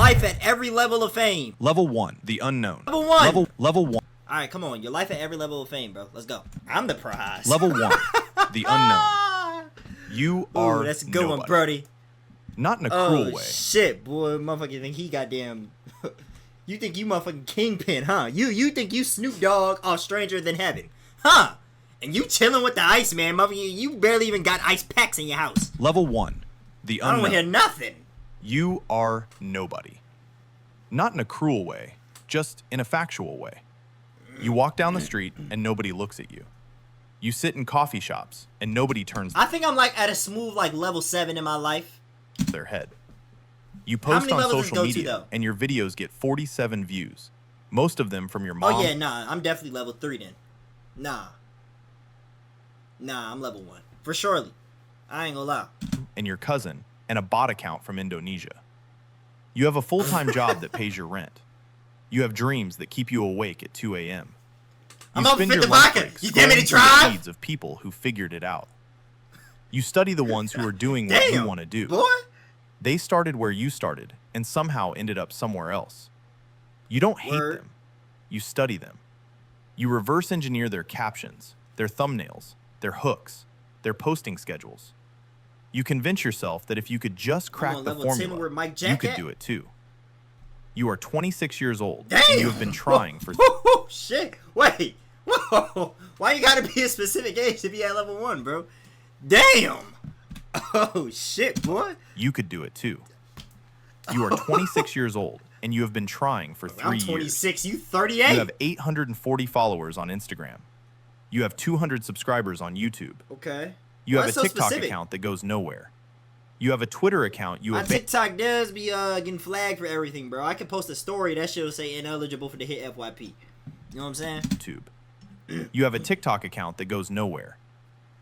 life at every level of fame. Level 1, the unknown. Level 1. Level 1. All right, come on. Your life at every level of fame, bro. Let's go. I'm the prize. Level 1, the unknown. You are Ooh, that's a good nobody. one, Brody. Not in a cruel way. Shit, boy. Motherfucker think he goddamn... You think you motherfucking Kingpin, huh? You think you Snoop Dogg or Stranger Than Heaven, huh? And you chilling with the ice, man, motherfucker. You barely even got ice packs in your house. Level 1, the unknown. I don't hear nothing. You are nobody. Not in a cruel way, just in a factual way. You walk down the street and nobody looks at you. You sit in coffee shops and nobody turns I think I'm like at a smooth like level 7 in my life. their head. You post many on levels does it social go to, media though? and your videos get 47 views. Most of them from your mom. Oh yeah, nah, I'm definitely level 3 then. Nah, I'm level 1 for surely. I ain't gonna lie. And your cousin and a bot account from Indonesia. You have a full-time job that pays your rent. You have dreams that keep you awake at 2 a.m. I'm up 50 vodka. You dare me to drive? Feeds of people who figured it out. You study the ones who are doing what you want to do. Boy. They started where you started and somehow ended up somewhere else. You don't hate them. You study them. You reverse engineer their captions, their thumbnails, their hooks, their posting schedules. You convince yourself that if you could just crack the formula, you could do it too. You are 26 years old, and you have been trying for... Whoa, shit. Wait. Whoa. Why you gotta be a specific age to be at level 1, bro? Damn. Oh, shit, boy. You could do it too. You are 26 years old, and you have been trying for 3 years. I'm 26, you 38? You have 840 followers on Instagram. You have 200 subscribers on YouTube. Okay. You have a TikTok account that goes nowhere. You have a Twitter account. My TikTok does be getting flagged for everything, bro. I can post a story that shit will say ineligible for the hit FYP. You know what I'm saying? YouTube. You have a TikTok account that goes nowhere.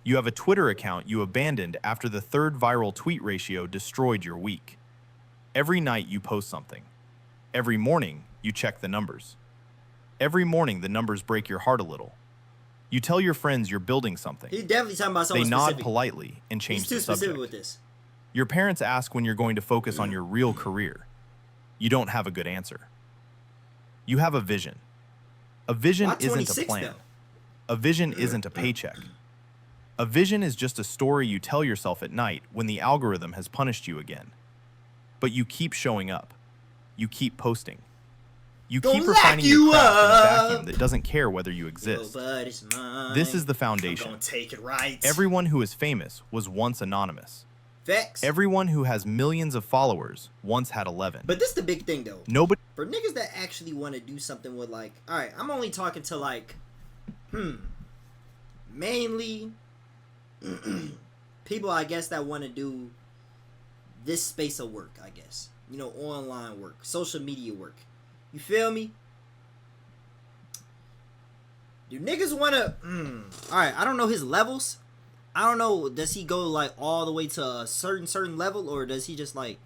You have a Twitter account you abandoned after the 3rd viral tweet ratio destroyed your week. Every night you post something. Every morning you check the numbers. Every morning the numbers break your heart a little. You tell your friends you're building something. He's definitely talking about something specific. They nod specific. politely and change the subject. He's too specific with this. Your parents ask when you're going to focus on your real career. You don't have a good answer. You have a vision. A vision isn't a plan. Though? A vision isn't a paycheck. A vision is just a story you tell yourself at night when the algorithm has punished you again. But you keep showing up. You keep posting. You keep refining your craft in a vacuum that doesn't care whether you exist. This is the foundation. I'm gonna take it right. Everyone who is famous was once anonymous. Facts. Everyone who has millions of followers once had 11. But this is the big thing, though. Nobody. For niggas that actually want to do something with, like, all right, I'm only talking to, like, mainly people, I guess, that want to do this space of work, I guess. You know, online work, social media work. You feel me? Do niggas want to... Alright, I don't know his levels. I don't know, does he go, like, all the way to a certain level? Or does he just, like...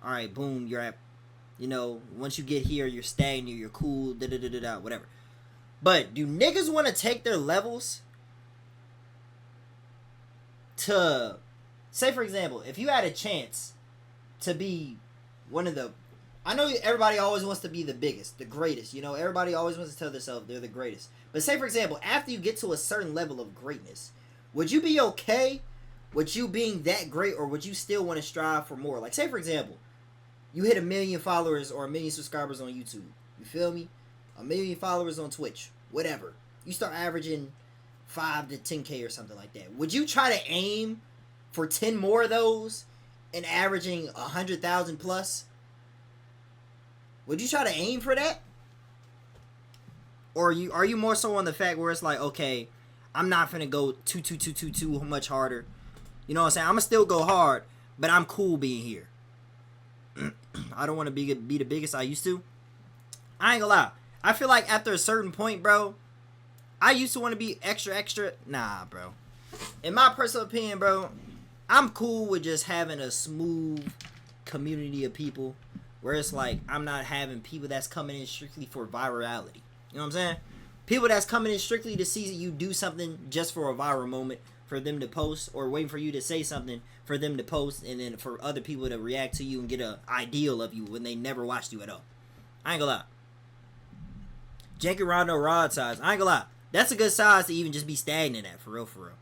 Alright, boom, you're at... You know, once you get here, you're stagnant, you're cool, da-da-da-da-da, whatever. But do niggas want to take their levels to... Say, for example, if you had a chance to be one of the... I know everybody always wants to be the biggest, the greatest. You know, everybody always wants to tell themselves they're the greatest. But say, for example, after you get to a certain level of greatness, would you be okay with you being that great, or would you still want to strive for more? Like, say, for example, you hit 1 million followers or 1 million subscribers on YouTube. You feel me? 1 million followers on Twitch. Whatever. You start averaging 5 to 10K or something like that. Would you try to aim for 10 more of those and averaging 100,000 plus? Would you try to aim for that? Or are you more so on the fact where it's like, okay, I'm not finna go too much harder. You know what I'm saying? I'm gonna still go hard, but I'm cool being here. I don't want to be the biggest I used to. I ain't gonna lie. I feel like after a certain point, bro, I used to want to be extra. Nah, bro. In my personal opinion, bro, I'm cool with just having a smooth community of people where it's like I'm not having people that's coming in strictly for virality. You know what I'm saying? People that's coming in strictly to see you do something just for a viral moment for them to post, or waiting for you to say something for them to post, and then for other people to react to you and get an ideal of you when they never watched you at all. I ain't gonna lie. Janky Rondo rod size. I ain't gonna lie. That's a good size to even just be stagnant at, for real, for real.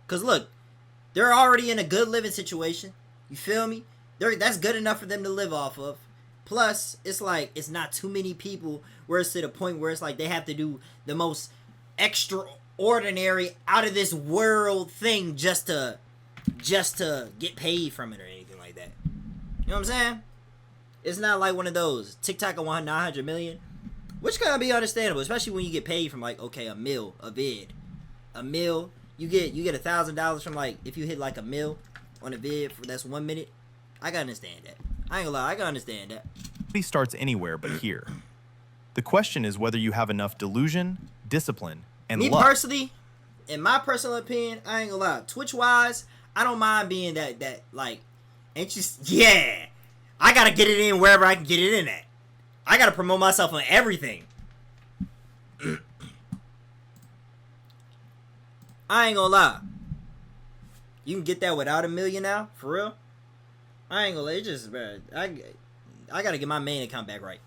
Because look, they're already in a good living situation. You feel me? That's good enough for them to live off of. Plus, it's like, it's not too many people where it's to the point where it's like they have to do the most extraordinary, out of this world thing just to get paid from it or anything like that. You know what I'm saying? It's not like one of those TikTok of 900 million, which kind of be understandable, especially when you get paid from like, okay, a mil, a vid, a mil. You get $1,000 from, like, if you hit like a mil on a vid for that's 1 minute. I can understand that. I ain't gonna lie, I can understand that. He starts anywhere but here. The question is whether you have enough delusion, discipline, and Me luck. personally, in my personal opinion, I ain't gonna lie. Twitch wise, I don't mind being that like, ain't just yeah. I gotta get it in wherever I can get it in at. I gotta promote myself on everything. I ain't gonna lie. You can get that without $1 million now, for real. I ain't gonna lie. It just, bro, I gotta get my main account back right.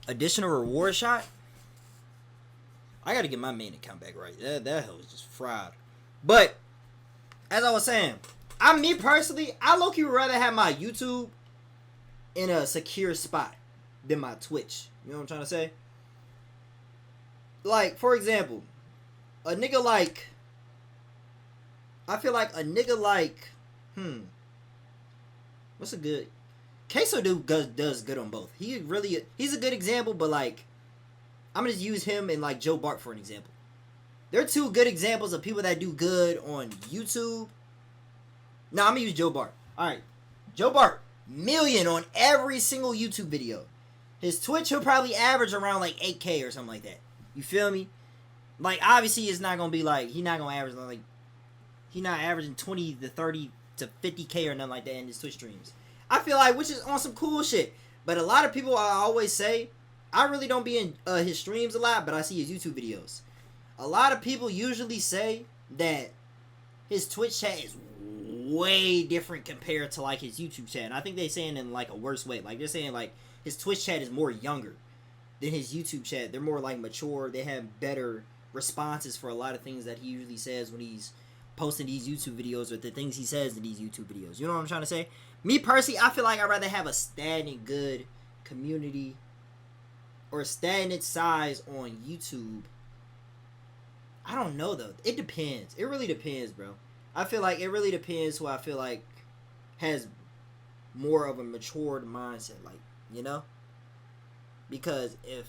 Additional reward shot. I gotta get my main account back right. That hell was just fried. But as I was saying, me personally, I low-key would rather have my YouTube in a secure spot than my Twitch. You know what I'm trying to say? Like, for example, a nigga like, I feel like a nigga like, what's a good, Queso dude does good on both. He's a good example, but like, I'm gonna just use him and like Joe Bart for an example. They're two good examples of people that do good on YouTube. No, I'm gonna use Joe Bart. Alright. Joe Bart, million on every single YouTube video. His Twitch, he'll probably average around like 8K or something like that. You feel me? Like, obviously, it's not gonna be like, he not gonna average like, he not averaging 20 to 30 to 50K or nothing like that in his Twitch streams. I feel like, which is on some cool shit. But a lot of people, I always say, I really don't be in his streams a lot, but I see his YouTube videos. A lot of people usually say that his Twitch chat is way different compared to like his YouTube chat. And I think they're saying in like a worse way. Like, they're saying like his Twitch chat is more younger than his YouTube chat. They're more like mature. They have better responses for a lot of things that he usually says when he's posting these YouTube videos, or the things he says in these YouTube videos. You know what I'm trying to say? Me personally, I feel like I'd rather have a stagnant good community or a stagnant size on YouTube. I don't know though. It depends. It really depends, bro. I feel like it really depends who I feel like has more of a matured mindset, like, you know? Because if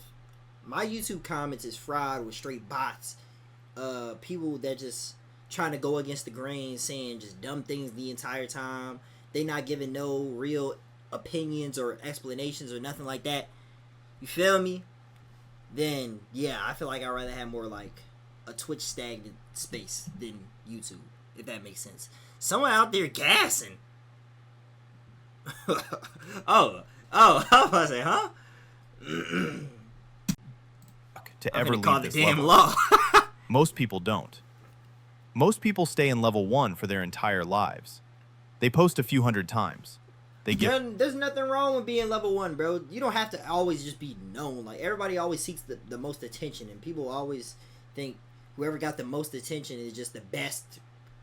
my YouTube comments is fried with straight bots, people that just trying to go against the grain, saying just dumb things the entire time, they not giving no real opinions or explanations or nothing like that, you feel me? Then yeah, I feel like I'd rather have more like a Twitch stagnant space than YouTube, if that makes sense. Someone out there gassing. oh, I was about to say, huh? To ever leave call this the damn level. law. Most people don't. Most people stay in level 1 for their entire lives. They post a few hundred times. They get. There's nothing wrong with being level 1, bro. You don't have to always just be known. Like, everybody always seeks the most attention, and people always think whoever got the most attention is just the best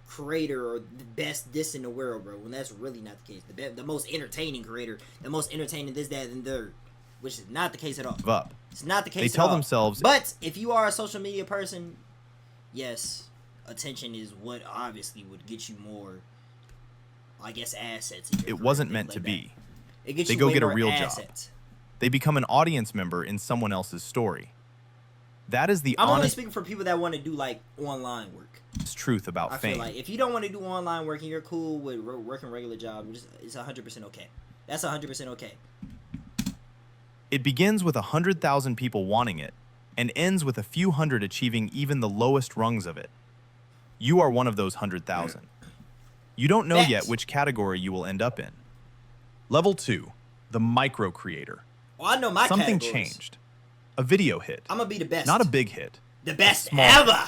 creator or the best this in the world, bro. When that's really not the case. The most entertaining creator, the most entertaining this, that, and third, which is not the case at all. Up. It's not the case. They tell at all. themselves. But if you are a social media person, yes, attention is what obviously would get you more, I guess, assets. It wasn't meant to be. It gets they you go way get a more real assets. job. They become an audience member in someone else's story. That is the I'm only honest speaking for people that want to do like online work. truth about I fame. feel like if you don't want to do online work and you're cool with working regular job, it's 100% okay. That's 100% okay. It begins with 100,000 people wanting it and ends with a few hundred achieving even the lowest rungs of it. You are one of those 100,000. You don't know yet which category you will end up in. Level 2, the micro creator. Well, I know my Something categories. changed. A video hit. I'm gonna be the best. Not a big hit. The best Small. ever.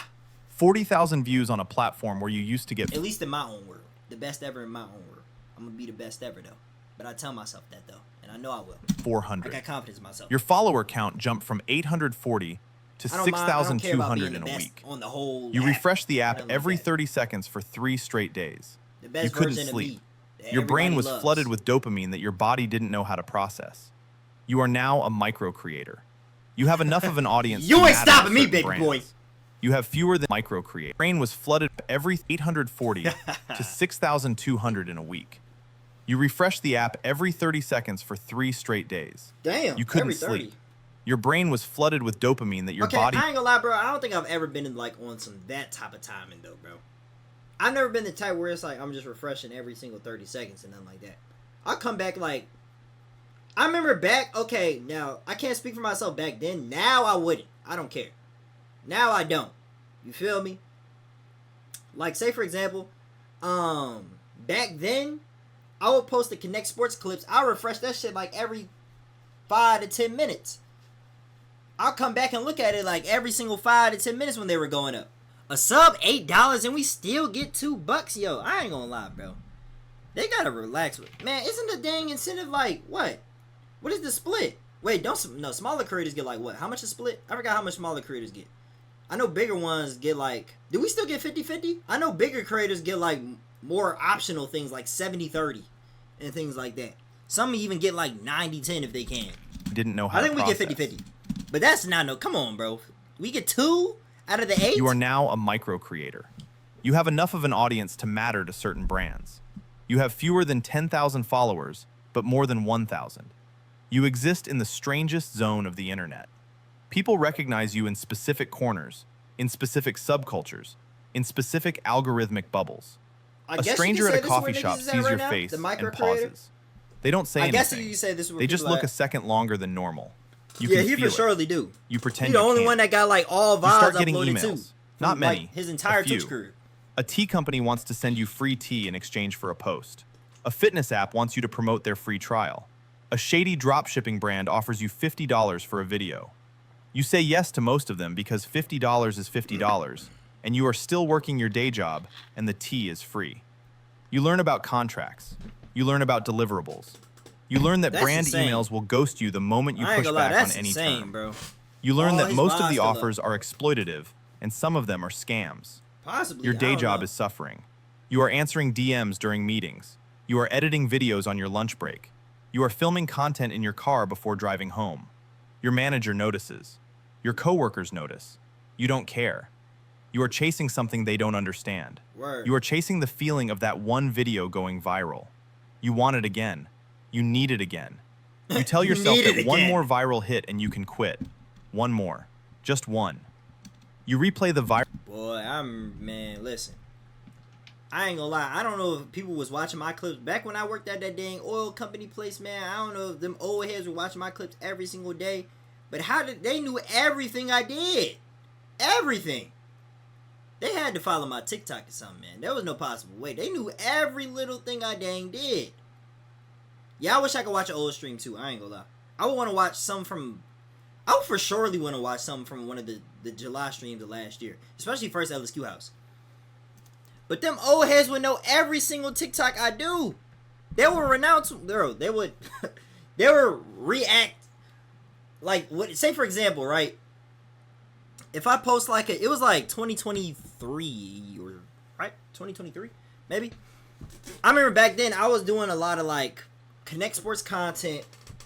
40,000 views on a platform where you used to get... At least in my own world. The best ever in my own world. I'm gonna be the best ever, though. But I tell myself that, though. And I know I will. 400. I got confidence in myself. Your follower count jumped from 840 to 6,200 in a week. On the whole You refresh the app every that. 30 seconds for 3 straight days. The best You couldn't version sleep. of me that Your brain everybody was loves. flooded with dopamine that your body didn't know how to process. You are now a micro creator. You have enough of an audience. You to ain't matter stopping to me, certain big brands. boy. You have fewer than micro creator. Brain was flooded every 840 to 6,200 in a week. You refresh the app every 30 seconds for 3 straight days. Damn. You couldn't every 30. sleep. Your brain was flooded with dopamine that your Okay, body... I ain't gonna lie, bro. I don't think I've ever been in, like, on some that type of timing, though, bro. I've never been the type where it's like I'm just refreshing every single 30 seconds and nothing like that. I'll come back like... I remember back... Okay, now, I can't speak for myself back then. Now I wouldn't. I don't care. Now I don't. You feel me? Like, say, for example, back then, I would post the Connect Sports clips. I refresh that shit, like, every 5 to 10 minutes. I'll come back and look at it, like, every single 5 to 10 minutes when they were going up. A sub, $8, and we still get $2. Yo, I ain't gonna lie, bro. They gotta relax with... Man, isn't the dang incentive, like, what? What is the split? Wait, no, smaller creators get, like, what? How much is split? I forgot how much smaller creators get. I know bigger ones get, like... Do we still get 50-50? I know bigger creators get, like, more optional things, like 70-30 and things like that. Some even get, like, 90-10 if they can. didn't know how I to think we get 50-50. But that's not no... Come on, bro. We get 2 out of the 8? You are now a micro creator. You have enough of an audience to matter to certain brands. You have fewer than 10,000 followers, but more than 1,000. You exist in the strangest zone of the internet. People recognize you in specific corners, in specific subcultures, in specific algorithmic bubbles. A stranger at a coffee shop sees your face and pauses. They don't say anything. I guess you say this is where they just people look are- a second longer than normal. You Yeah, can he feel for it. surely do. You pretend He the you only can't. one that got like all You vibes start getting uploaded emails. too. Not From, many. Like, his entire a few. Twitch career. A tea company wants to send you free tea in exchange for a post. A fitness app wants you to promote their free trial. A shady dropshipping brand offers you $50 for a video. You say yes to most of them because $50 is $50, and you are still working your day job, and the tea is free. You learn about contracts. You learn about deliverables. You learn that That's brand insane. emails will ghost you the moment you I ain't push gonna lie, back on that's any insane, term. bro. You learn All that his most of vibes the still up. offers are exploitative, and some of them are scams. Possibly. Your I day don't job know. is suffering. You are answering DMs during meetings. You are editing videos on your lunch break. You are filming content in your car before driving home. Your manager notices. Your coworkers notice. You don't care. You are chasing something they don't understand. Word. You are chasing the feeling of that one video going viral. You want it again. You need it again. You tell You yourself need that it one again. more viral hit and you can quit. One more. Just one. You replay the viral. Boy, man, listen. I ain't gonna lie. I don't know if people was watching my clips back when I worked at that dang oil company place, man. I don't know if them old heads were watching my clips every single day. But how did they knew everything I did? Everything. They had to follow my TikTok or something, man. There was no possible way. They knew every little thing I dang did. Yeah, I wish I could watch an old stream too. I ain't gonna lie. I would want to watch some from... I would for surely want to watch something from one of the July streams of last year. Especially first LSQ House. But them old heads would know every single TikTok I do. They would renounce... They would... they would react... Like, what? Say for example, right? If I post like it was like 2023 or... Right? 2023? Maybe? I remember back then I was doing a lot of like... Connect Sports content.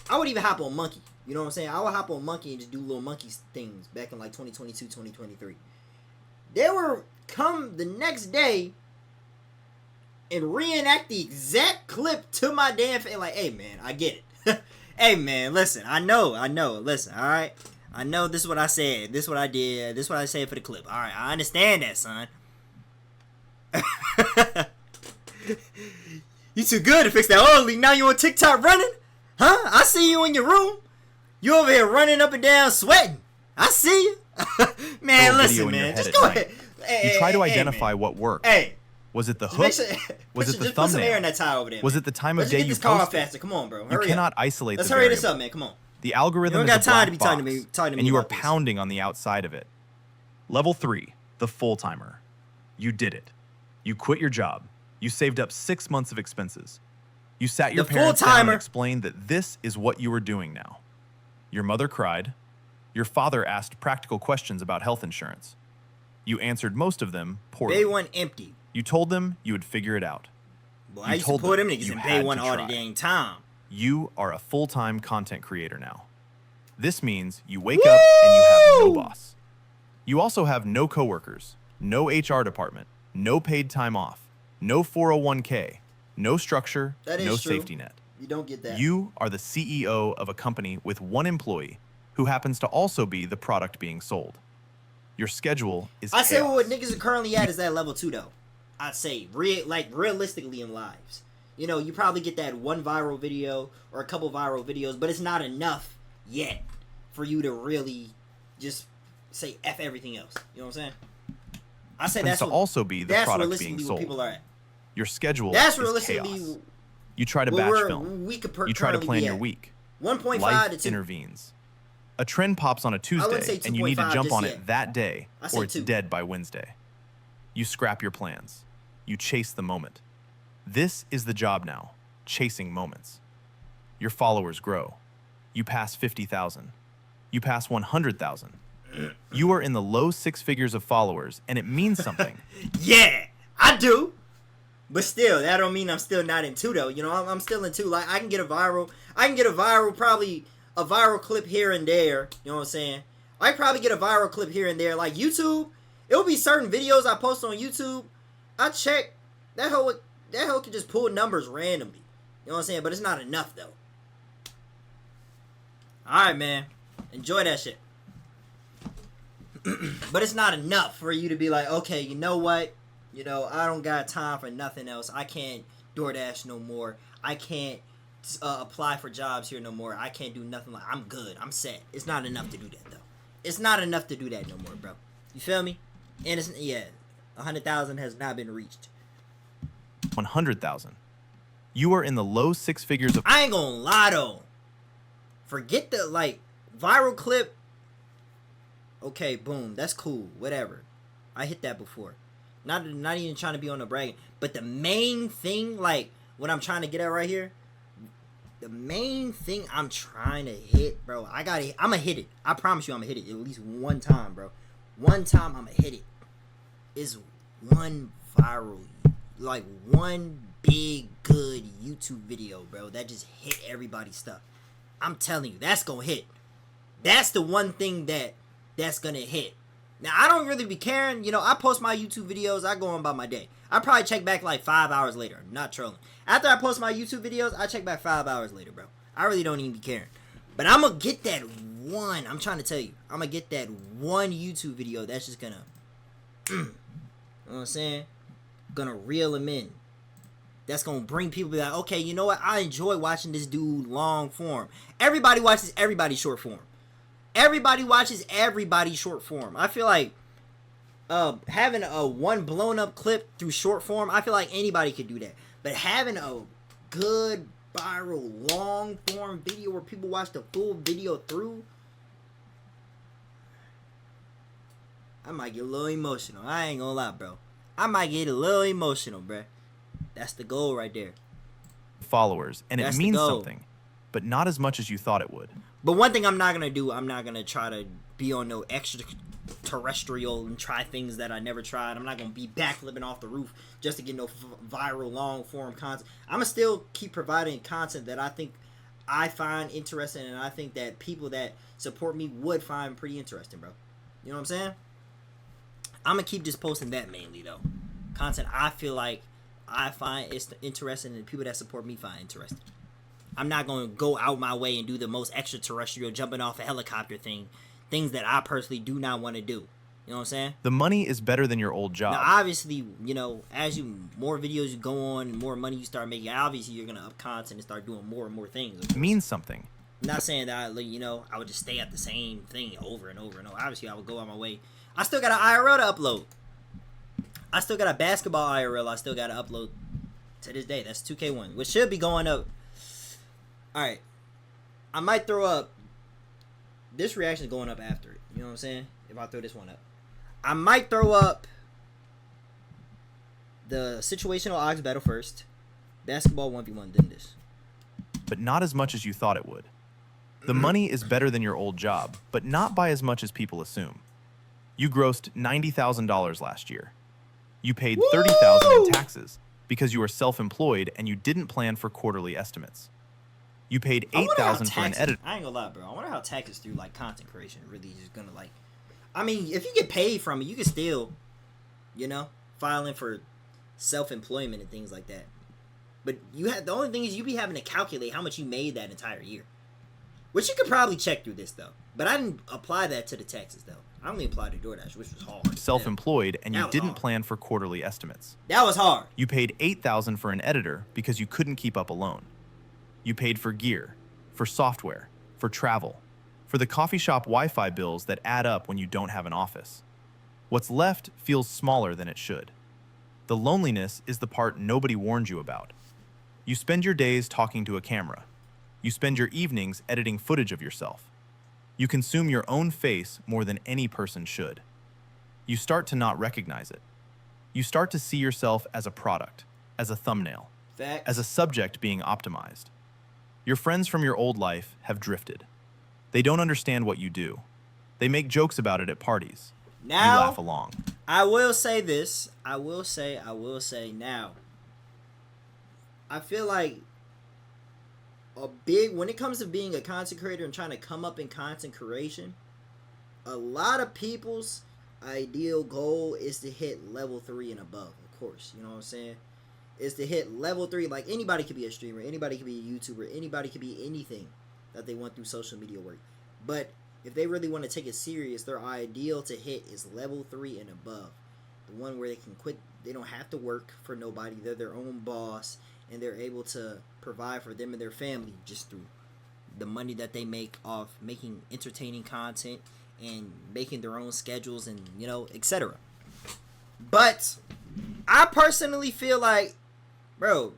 I would even hop on Monkey. You know what I'm saying? I would hop on Monkey and just do little Monkey things back in like 2022, 2023. They were come the next day and reenact the exact clip to my damn face. Like, hey man, I get it. Hey man, listen, I know. Listen, alright? I know this is what I said. This is what I did. This is what I said for the clip. Alright, I understand that, son. You too good to fix that oil leak. Now you on TikTok running? Huh? I see you in your room. You over here running up and down sweating. I see you. Man, Little listen, video in your man. head Just at go night. ahead. Hey, You try to hey, identify man. what worked. Hey. Was it the Just hook? make sure, Was it the just put some air in thumbnail? that tire over there. Was man. it the time Let's of day get you this car posted? faster. Come on, bro. You Hurry cannot up. isolate Let's the hurry this variable. up, man. Come on. The algorithm You is don't a got time black to be talking box, to me and you are about this. pounding on the outside of it. Level 3, the full timer. You did it. You quit your job. You saved up 6 months of expenses. You sat your The parents down full-timer. and explained that this is what you were doing now. Your mother cried. Your father asked practical questions about health insurance. You answered most of them poorly. Bay 1 empty. You told them you would figure it out. Boy, You I used to told pull them them niggas you in had Bay 1 to all the try. dang time. You are a full-time content creator now. This means you wake up and you have no Woo! boss. You also have no coworkers, no HR department, no paid time off, no 401k, no structure, That is no true. safety net. You don't get that. You are the CEO of a company with one employee who happens to also be the product being sold. Your schedule is I say chaos. what niggas are currently at is that level 2 though. I'd say realistically in lives. You know, you probably get that one viral video or a couple viral videos, but it's not enough yet for you to really just say F everything else. You know what I'm saying? I say happens that's to what, also be the that's product realistically being what sold. people are at. Your schedule That's is realistically chaos. You try to what batch film. we could You try to currently plan be your at. week. 1.5 Life to 2. intervenes. A trend pops on a I wouldn't say Tuesday, and you need to 2.5 jump just on yet. it that day, I say or it's 2. dead by Wednesday. You scrap your plans. You chase the moment. This is the job now, chasing moments. Your followers grow. You pass 50,000. You pass 100,000. You are in the low 6 figures of followers, and it means something. Yeah, I do. But still, that don't mean I'm still not in 2 though. You know, I'm still in 2. Like I can get a viral, probably a viral clip here and there. You know what I'm saying? I probably get a viral clip here and there. Like YouTube, it'll be certain videos I post on YouTube. I check that hoe can just pull numbers randomly. You know what I'm saying? But it's not enough though. All right, man, enjoy that shit. But it's not enough for you to be like, okay, you know what? You know, I don't got time for nothing else. I can't DoorDash no more. I can't apply for jobs here no more. I can't do nothing. Like I'm good. I'm set. It's not enough to do that though. It's not enough to do that no more, bro. You feel me? And it's 100,000 has not been reached. 100,000. You are in the low 6 figures of. I ain't gonna lie though. Forget the like viral clip. Okay, boom. That's cool. Whatever. I hit that before. Not even trying to be on the bragging. But the main thing, like, what I'm trying to get at right here, the main thing I'm trying to hit, bro, I'm going to hit it. I promise you I'm going to hit it at least one time, bro. One time I'm going to hit it. Is one viral, like, one big, good YouTube video, bro, that just hit everybody's stuff. I'm telling you, that's going to hit. That's the one thing that's going to hit. Now, I don't really be caring. You know, I post my YouTube videos. I go on about my day. I probably check back like 5 hours later. I'm not trolling. After I post my YouTube videos, I check back 5 hours later, bro. I really don't even be caring. But I'm going to get that one. I'm trying to tell you. I'm going to get that one YouTube video that's just going to, you know what I'm saying? Going to reel them in. That's going to bring people like, okay, you know what? I enjoy watching this dude long form. Everybody watches everybody short form. Everybody watches everybody short form. I feel like having a one blown up clip through short form, I feel like anybody could do that. But having a good viral long form video where people watch the full video through, I might get a little emotional. I ain't gonna lie, bro. I might get a little emotional, bro. That's the goal right there. Followers, and That's it the means goal. something, but not as much as you thought it would. But one thing I'm not gonna do, I'm not gonna try to be on no extraterrestrial and try things that I never tried. I'm not gonna be backflipping off the roof just to get no viral long form content. I'm gonna still keep providing content that I think I find interesting, and I think that people that support me would find pretty interesting, bro. You know what I'm saying? I'm gonna keep just posting that mainly though. Content I feel like I find it's interesting, and people that support me find interesting. I'm not going to go out my way and do the most extraterrestrial jumping off a helicopter things that I personally do not want to do. You know what I'm saying? The money is better than your old job. Now, obviously, you know, as more videos you go on and more money you start making, obviously you're going to up content and start doing more and more things. It means something. I'm not saying that, I would just stay at the same thing over and over and over. Obviously, I would go out my way. I still got an IRL to upload. I still got a basketball IRL I still got to upload to this day. That's 2K1, which should be going up. Alright, I might throw up this reaction is going up after it. You know what I'm saying? If I throw this one up, I might throw up the situational odds battle first. Basketball 1v1, then this. But not as much as you thought it would. The money is better than your old job, but not by as much as people assume. You grossed $90,000 last year. You paid $30,000 in taxes because you were self-employed and you didn't plan for quarterly estimates. You paid $8,000 for an editor. I ain't gonna lie, bro. I wonder how taxes through like content creation really is gonna like. I mean, if you get paid from it, you can still, you know, filing for self-employment and things like that. But you have the only thing is you be having to calculate how much you made that entire year, which you could probably check through this though. But I didn't apply that to the taxes though. I only applied to DoorDash, which was hard. Self-employed, and you didn't plan for quarterly estimates. That was hard. You paid $8,000 for an editor because you couldn't keep up alone. You paid for gear, for software, for travel, for the coffee shop Wi-Fi bills that add up when you don't have an office. What's left feels smaller than it should. The loneliness is the part nobody warned you about. You spend your days talking to a camera. You spend your evenings editing footage of yourself. You consume your own face more than any person should. You start to not recognize it. You start to see yourself as a product, as a thumbnail, as a subject being optimized. Your friends from your old life have drifted. They don't understand what you do. They make jokes about it at parties. Now, you laugh along. I will say this. I will say now. I feel like when it comes to being a content creator and trying to come up in content creation, a lot of people's ideal goal is to hit level 3 and above, of course. You know what I'm saying? Is to hit level 3. Like, anybody could be a streamer, anybody could be a YouTuber, anybody could be anything that they want through social media work. But if they really want to take it serious, their ideal to hit is level 3 and above. The one where they can quit, they don't have to work for nobody, they're their own boss, and they're able to provide for them and their family just through the money that they make off making entertaining content and making their own schedules and, you know, etc. But I personally feel like, bro,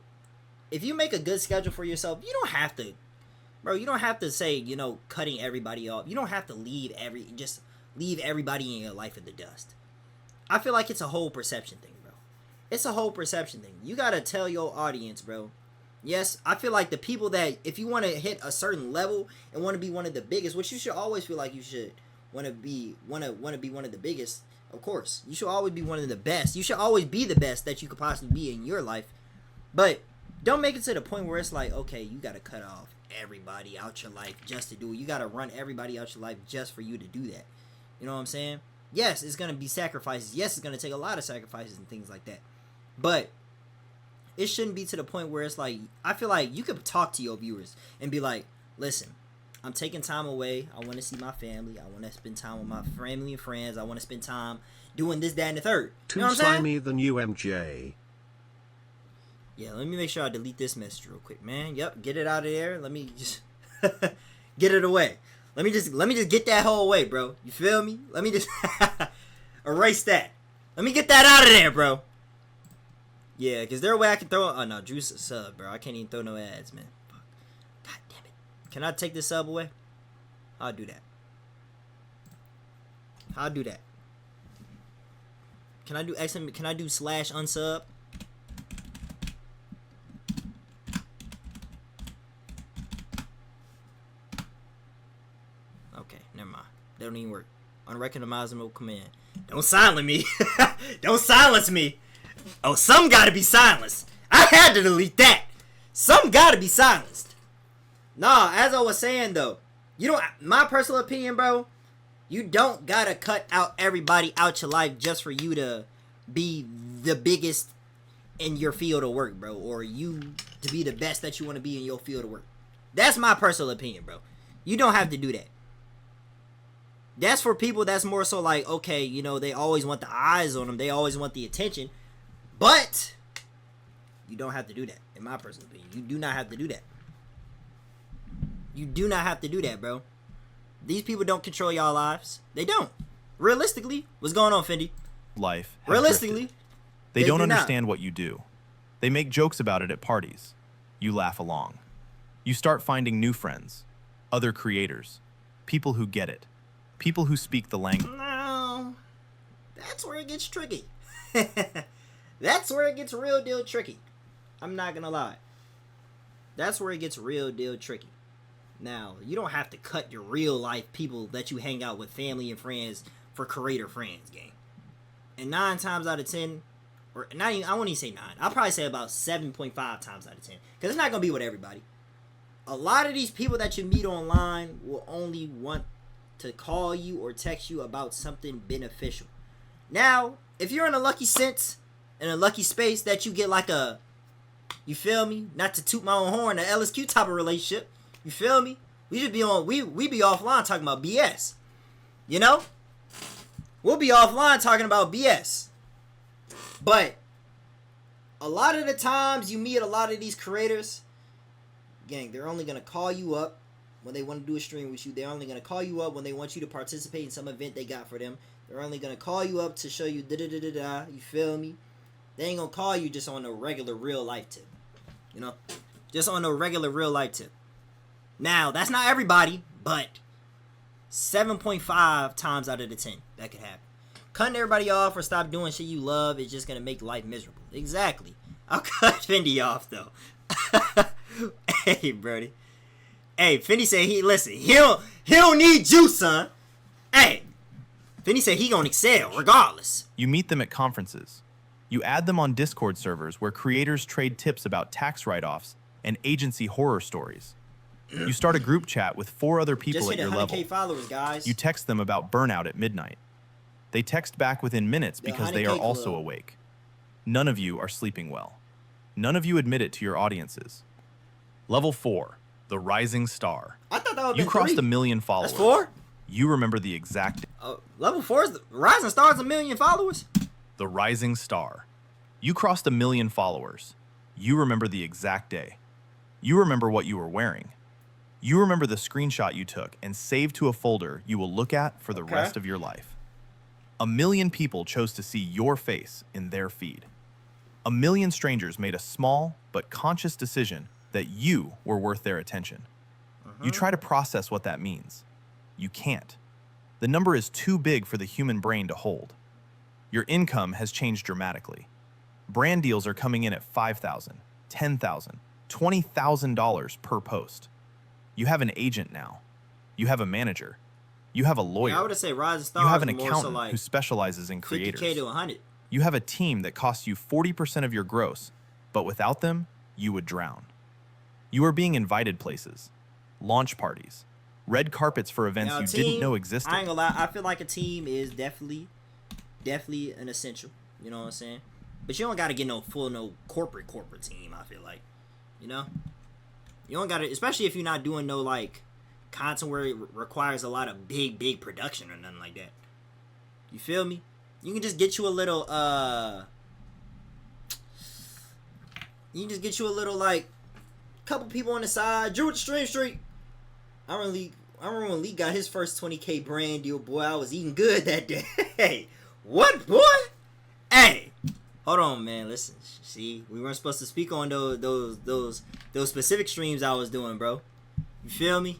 if you make a good schedule for yourself, you don't have to say, you know, cutting everybody off. You don't have to leave everybody in your life in the dust. I feel like it's a whole perception thing, bro. It's a whole perception thing. You gotta tell your audience, bro. Yes, I feel like the people that, if you want to hit a certain level and want to be one of the biggest, which you should always feel like you should want to be one of the biggest. Of course, you should always be one of the best. You should always be the best that you could possibly be in your life. But don't make it to the point where it's like, okay, you gotta cut off everybody out your life just to do it. You gotta run everybody out your life just for you to do that. You know what I'm saying? Yes, it's gonna be sacrifices. Yes, it's gonna take a lot of sacrifices and things like that. But it shouldn't be to the point where it's like, I feel like you could talk to your viewers and be like, listen, I'm taking time away. I want to see my family. I want to spend time with my family and friends. I want to spend time doing this, that, and the third. You know what I'm saying? Slimy than UMJ. Yeah, let me make sure I delete this message real quick, man. Yep, get it out of there. Let me just get it away. Let me just get that whole away, bro. You feel me? Let me just erase that. Let me get that out of there, bro. Yeah, because there a way I can throw... Oh, no, Juice a sub, bro. I can't even throw no ads, man. Fuck. God damn it. Can I take this sub away? I'll do that. I'll do that. Can I do / unsub? Okay, never mind. That don't even work. Unrecognizable command. Don't silence me. Don't silence me. Oh, some gotta be silenced. I had to delete that. Some gotta be silenced. Nah, as I was saying though, you don't. My personal opinion, bro. You don't gotta cut out everybody out your life just for you to be the biggest in your field of work, bro, or you to be the best that you want to be in your field of work. That's my personal opinion, bro. You don't have to do that. That's for people that's more so like, okay, you know, they always want the eyes on them. They always want the attention. But you don't have to do that, in my personal opinion. You do not have to do that. You do not have to do that, bro. These people don't control y'all lives. They don't. Realistically, what's going on, Fendi? Life. Realistically, they don't understand what you do. They make jokes about it at parties. You laugh along. You start finding new friends, other creators. People who get it. People who speak the language. No, that's where it gets tricky. That's where it gets real deal tricky. I'm not gonna lie. That's where it gets real deal tricky. Now, you don't have to cut your real life people that you hang out with, family and friends, for creator friends, gang. And 9 times out of 10, or not even, I won't even say 9. I'll probably say about 7.5 times out of 10. Because it's not going to be with everybody. A lot of these people that you meet online will only want to call you or text you about something beneficial. Now, if you're in a lucky sense, in a lucky space that you get like a, you feel me? Not to toot my own horn, an LSQ type of relationship. You feel me? We should be on, we be offline talking about BS. You know? We'll be offline talking about BS. But a lot of the times you meet a lot of these creators, gang, they're only going to call you up when they want to do a stream with you. They're only going to call you up when they want you to participate in some event they got for them. They're only going to call you up to show you da-da-da-da-da. You feel me? They ain't going to call you just on a regular real life tip. You know? Just on a regular real life tip. Now, that's not everybody, but 7.5 times out of the 10, that could happen. Cutting everybody off or stop doing shit you love is just going to make life miserable. Exactly. I'll cut Fendi off, though. Hey, Brody. Hey, Fendi said he don't need you, son. Hey, Fendi said he gonna excel regardless. You meet them at conferences. You add them on Discord servers where creators trade tips about tax write-offs and agency horror stories. You start a group chat with 4 other people at your level. Followers, guys. You text them about burnout at midnight. They text back within minutes because they are also awake. None of you are sleeping well. None of you admit it to your audiences. Level 4, the rising star. I thought that would be You crossed 1 million followers. That's 4? You remember the exact... Level 4 is the rising star is 1 million followers? The rising star. You crossed 1 million followers. You remember the exact day. You remember what you were wearing. You remember the screenshot you took and saved to a folder you will look at for the rest of your life. 1 million people chose to see your face in their feed. 1 million strangers made a small but conscious decision that you were worth their attention. You try to process what that means. You can't. The number is too big for the human brain to hold. Your income has changed dramatically. Brand deals are coming in at $5,000, $10,000, $20,000 per post. You have an agent now. You have a manager. You have a lawyer. Yeah, I would say rising stars. You have an accountant who specializes in creators. 50K to 100. You have a team that costs you 40% of your gross, but without them, you would drown. You are being invited places, launch parties, red carpets for events you didn't know existed. I ain't gonna lie, I feel like a team is definitely an essential. You know what I'm saying? But you don't gotta get no corporate team, I feel like. You know? You don't gotta, especially if you're not doing no, like, content where it requires a lot of big production or nothing like that. You feel me? You can just get you a little, like, couple people on the side. Drew with the Stream Street. I remember when Leek got his first 20K brand deal, boy, I was eating good that day. Hey, what, boy? Hey, hold on, man. Listen, see, we weren't supposed to speak on those specific streams I was doing, bro. You feel me?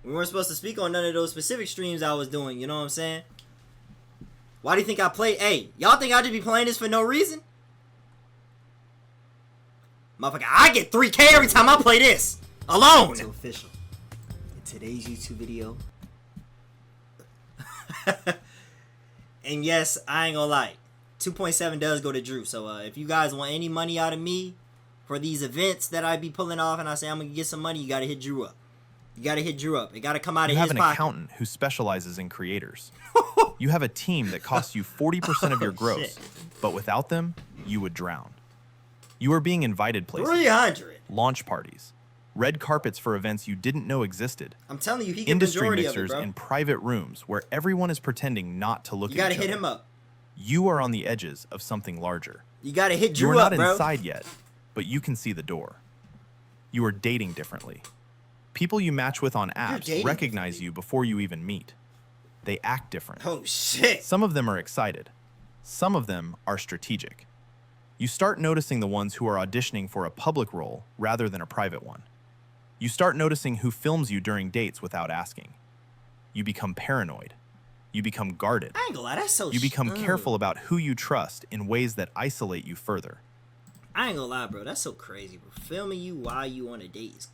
We weren't supposed to speak on none of those specific streams I was doing. You know what I'm saying? Why do you think I play? Hey, y'all think I just be playing this for no reason? Motherfucker, I get 3K every time I play this alone. It's official. In today's YouTube video. And yes, I ain't gonna lie. 2.7 does go to Drew. So if you guys want any money out of me for these events that I be pulling off and I say I'm gonna get some money, you gotta hit Drew up. You gotta hit Drew up. It gotta come out of his pocket. You have an accountant who specializes in creators. You have a team that costs you 40% of your gross, but without them, you would drown. You are being invited places, 300 launch parties, red carpets for events you didn't know existed. I'm telling you, he industry majority mixers of it, bro. in private rooms where everyone is pretending not to look at each other. You gotta hit him up. You are on the edges of something larger. You gotta hit Drew You are up, not bro. inside yet, but you can see the door. You are dating differently. People you match with on apps recognize you before you even meet. They act different. Oh, shit. Some of them are excited. Some of them are strategic. You start noticing the ones who are auditioning for a public role rather than a private one. You start noticing who films you during dates without asking. You become paranoid. You become guarded. I ain't gonna lie, that's so. You become careful about who you trust in ways that isolate you further. I ain't gonna lie, bro. That's so crazy, bro. Filming you while you on a date is.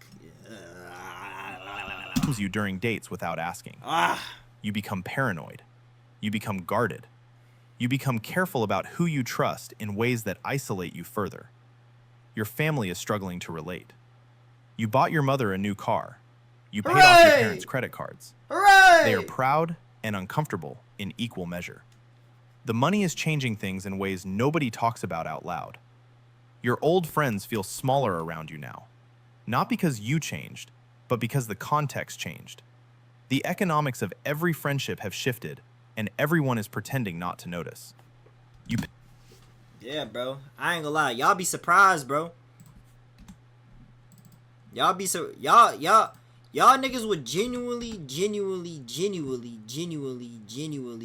You during dates without asking. Ah. You become paranoid. You become guarded. You become careful about who you trust in ways that isolate you further. Your family is struggling to relate. You bought your mother a new car. You paid off your parents' credit cards. Hooray! They are proud and uncomfortable in equal measure. The money is changing things in ways nobody talks about out loud. Your old friends feel smaller around you now, not because you changed, but because the context changed. The economics of every friendship have shifted, and everyone is pretending not to notice. Yeah, bro. I ain't gonna lie. Y'all be surprised, bro. Y'all niggas would genuinely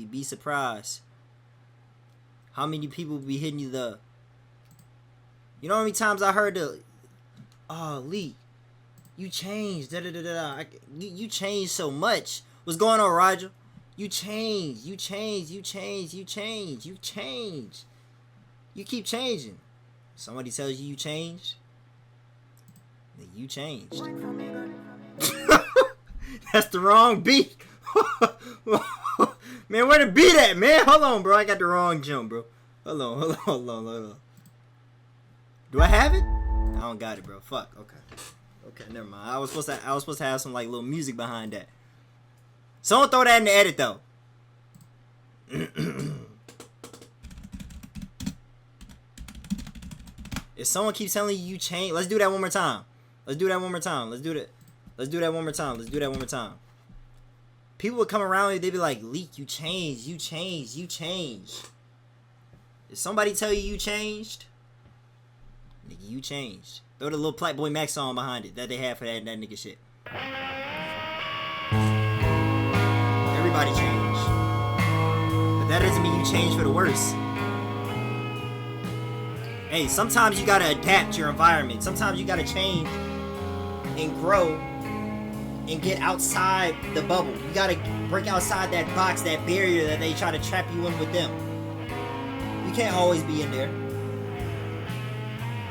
be surprised how many people be hitting you the. You know how many times I heard the, oh, Leek, you changed, you changed so much. What's going on, Roger? You changed. You keep changing. Somebody tells you changed, then you changed. That's the wrong beat. Man, where the beat at, man? Hold on, bro. I got the wrong jump, bro. Hold on. Do I have it? I don't got it, bro. Fuck. Okay, never mind. I was supposed to have some like little music behind that. Someone throw that in the edit though. If someone keeps telling you change, let's do that one more time. Let's do that one more time. People would come around and they'd be like, Leek, you changed. If somebody tell you changed, nigga, you changed. Throw the little Playboy Max song behind it that they have for that nigga shit. Everybody changed. But that doesn't mean you change for the worse. Hey, sometimes you gotta adapt your environment. Sometimes you gotta change and grow and get outside the bubble. You gotta break outside that box, that barrier that they try to trap you in with them. You can't always be in there.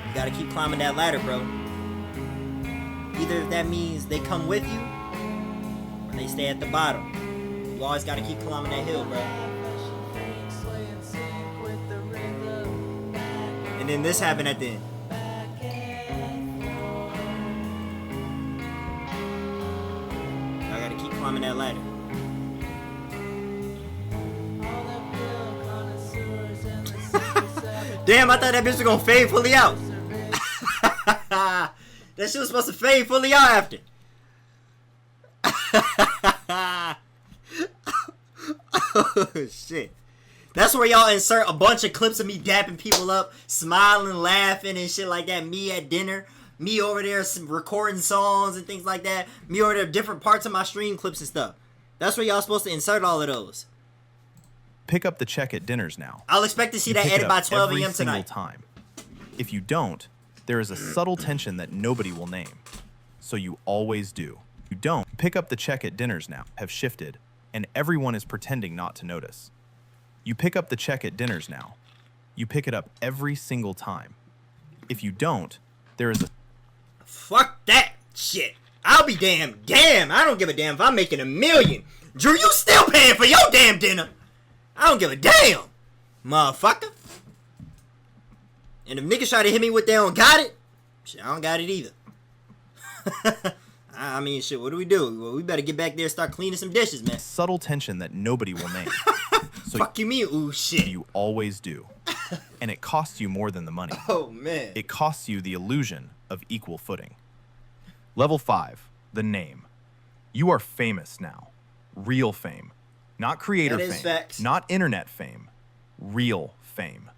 You gotta keep climbing that ladder, bro. Either that means they come with you or they stay at the bottom. You always gotta keep climbing that hill, bro. And then this happened at the end. I gotta keep climbing that ladder. Damn, I thought that bitch was gonna fade fully out. That shit was supposed to fade fully out after. Oh, shit. That's where y'all insert a bunch of clips of me dapping people up, smiling, laughing, and shit like that. Me at dinner. Me over there recording songs and things like that. Me over there different parts of my stream clips and stuff. That's where y'all supposed to insert all of those. Pick up the check at dinners now. I'll expect to see that edit by 12 a.m. tonight. Time. If you don't, there is a subtle tension that nobody will name. So you always do. You don't. Pick up the check at dinners now. Have shifted, and everyone is pretending not to notice. You pick up the check at dinners now. You pick it up every single time. If you don't, there is a... Fuck that shit. I'll be damn. I don't give a damn if I'm making $1 million. Drew, you still paying for your damn dinner. I don't give a damn, motherfucker. And if niggas try to hit me with they don't got it, shit, I don't got it either. I mean, shit, what do? Well, we better get back there and start cleaning some dishes, man. Subtle tension that nobody will name. So fuck you mean, ooh, shit. You always do. And it costs you more than the money. Oh, man. It costs you the illusion of equal footing. Level 5, the name. You are famous now. Real fame. Not creator fame. Facts. Not internet fame. Real fame.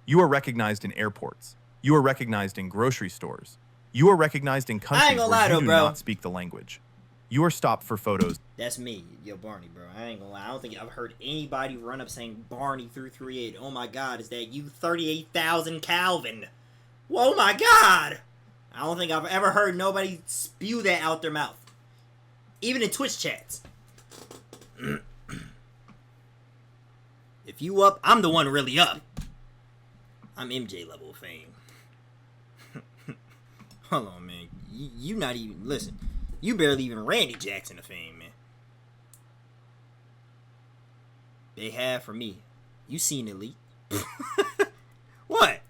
You are recognized in airports. You are recognized in grocery stores. You are recognized in countries where you do not speak the language. You are stopped for photos. That's me, yo, Barney, bro. I ain't gonna lie. I don't think I've heard anybody run up saying Barney 338. Oh my God, is that you 38,000 Calvin? Whoa, my God. I don't think I've ever heard nobody spew that out their mouth. Even in Twitch chats. If you up, I'm the one really up. I'm MJ level of fame. Hold on, man. You not even... Listen. You barely even Randy Jackson of fame, man. They have for me. You seen it, Leek. What?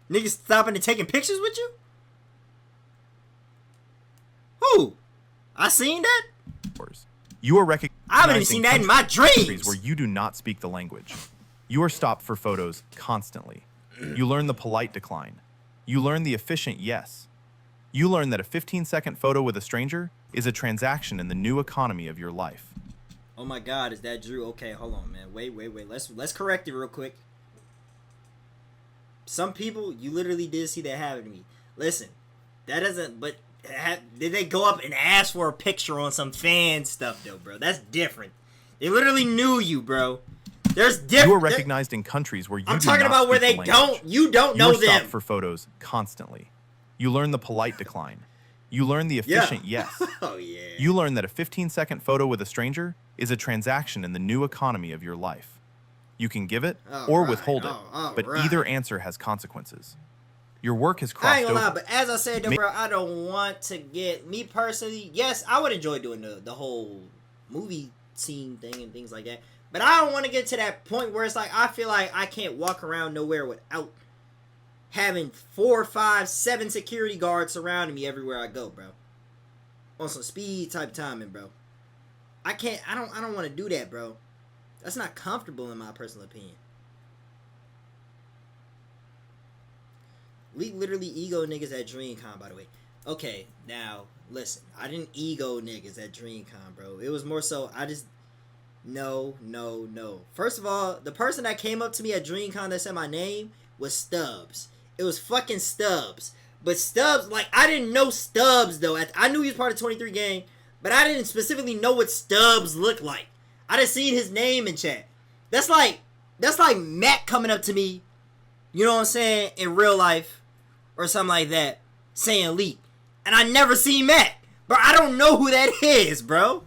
Niggas stopping and taking pictures with you? Who? I seen that? You are recognizing I haven't even seen that in my dreams. Where you do not speak the language. You are stopped for photos constantly. You learn the polite decline. You learn the efficient yes. You learn that a 15-second photo with a stranger is a transaction in the new economy of your life. Oh my God, is that Drew? Okay, hold on, man. Wait. Let's correct it real quick. Some people, you literally did see that happen to me. Listen, that doesn't. But did they go up and ask for a picture on some fan stuff though, bro? That's different. They literally knew you, bro. There's different. You are recognized in countries where you. I'm talking about where they don't. You don't know them. You are stopped for photos constantly. You learn the polite decline. You learn the efficient yes. Oh yeah. You learn that a 15-second photo with a stranger is a transaction in the new economy of your life. You can give it or withhold it, but either answer has consequences. Your work has crossed over. I ain't gonna lie, but as I said, though, bro, I don't want to get... Me personally, yes, I would enjoy doing the whole movie scene thing and things like that. But I don't want to get to that point where it's like, I feel like I can't walk around nowhere without having 4, 5, 7 security guards surrounding me everywhere I go, bro. On some speed type timing, bro. I don't want to do that, bro. That's not comfortable in my personal opinion. Leek literally ego niggas at DreamCon, by the way. Okay, now, listen. I didn't ego niggas at DreamCon, bro. It was more so, I just... No. First of all, the person that came up to me at DreamCon that said my name was Stubbs. It was fucking Stubbs. But Stubbs, like, I didn't know Stubbs, though. I knew he was part of 23 gang, but I didn't specifically know what Stubbs looked like. I just seen his name in chat. That's like Matt coming up to me, you know what I'm saying, in real life, or something like that, saying Leek. And I never seen Matt. Bro, I don't know who that is, bro.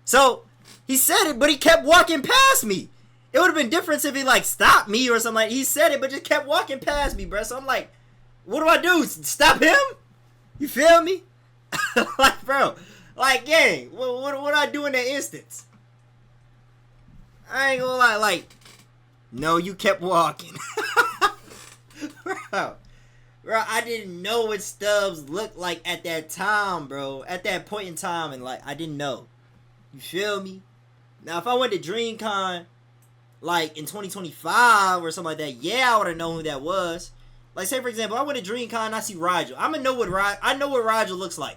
So, he said it, but he kept walking past me. It would have been different if he, like, stopped me or something like that. He said it, but just kept walking past me, bro. So I'm like, what do I do? Stop him? You feel me? Like, bro. Like, gang, what do I do in that instance? I ain't gonna lie, like, no, you kept walking. Bro, I didn't know what Stubbs looked like at that time, bro. At that point in time, and, like, I didn't know. You feel me? Now, if I went to DreamCon, like, in 2025 or something like that, yeah, I would have known who that was. Like, say, for example, I went to DreamCon and I see Rigel. I know what Rigel looks like.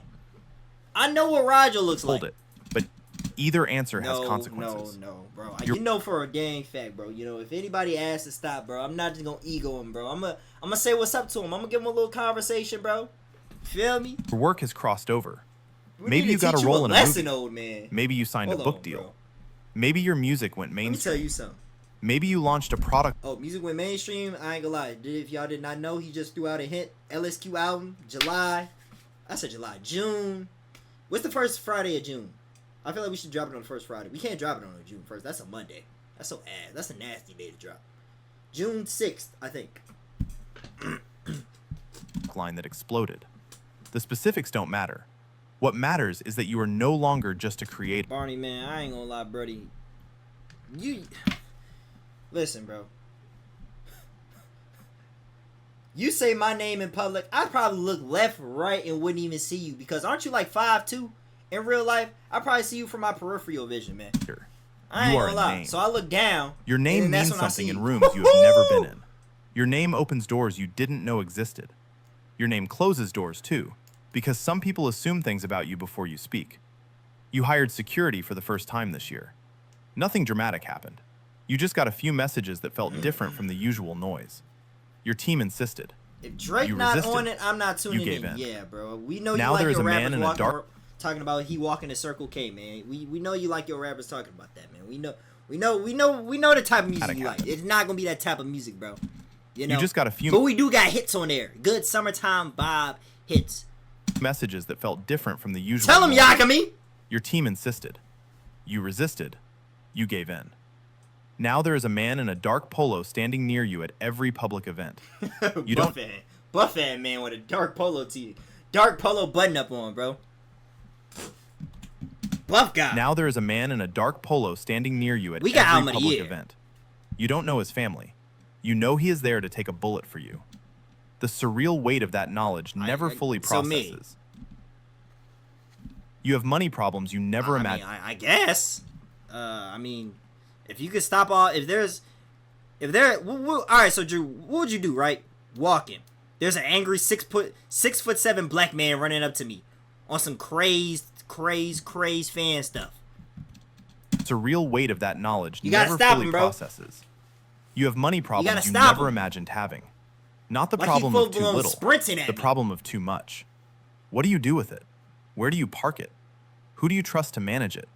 I know what Rigel looks like. Hold it. But either answer has consequences. No, bro. You know for a dang fact, bro. You know, if anybody asks to stop, bro, I'm not just gonna ego him, bro. I'm gonna say what's up to him. I'm gonna give him a little conversation, bro. Feel me? Your work has crossed over. Maybe you got a role in a movie. Old man. Maybe you signed a book deal. Bro. Maybe your music went mainstream. Let me tell you something. Maybe you launched a product. Oh, music went mainstream. I ain't gonna lie. If y'all did not know, he just threw out a hint. LSQ album, July. I said July. June. What's the first Friday of June? I feel like we should drop it on the first Friday. We can't drop it on June 1st. That's a Monday. That's so ass. That's a nasty day to drop. June 6th, I think. Line that exploded. The specifics don't matter. What matters is that you are no longer just a creator. Barney, man, I ain't gonna lie, Brody. You... Listen, bro. You say my name in public, I'd probably look left, right, and wouldn't even see you. Because aren't you like 5'2"? In real life, I probably see you from my peripheral vision, man. I ain't gonna lie. So I look down. Your name means something in rooms you have never been in. Your name opens doors you didn't know existed. Your name closes doors too, because some people assume things about you before you speak. You hired security for the first time this year. Nothing dramatic happened. You just got a few messages that felt different from the usual noise. Your team insisted. If Drake not on it, I'm not tuning in. Yeah, bro. We know now you like there's your a rappers man in a dark talking about he walking to Circle K, man. We know you like your rappers talking about that, man. We know the type of music you like. It's not gonna be that type of music, bro. You know. You just got a few. But we do got hits on there. Good summertime Bob hits. Messages that felt different from the usual. Tell him, Yakami. Your team insisted. You resisted. You gave in. Now there is a man in a dark polo standing near you at every public event. You don't... Buff-ass man with a dark polo button up on, bro. Buff guy. Now there is a man in a dark polo standing near you at every public event. You don't know his family. You know he is there to take a bullet for you. The surreal weight of that knowledge never fully processes. You have money problems you never imagined. I guess. I mean, if you could stop all, all right. So Drew, what would you do? Right, walking. There's an angry 6'7" black man running up to me on some crazed fan stuff. It's a real weight of that knowledge you never stop fully him, bro. processes. You have money problems you stop never him. imagined having. Not the Like problem of too little, the me. Problem of too much. What do you do with it? Where do you park it? Who do you trust to manage it?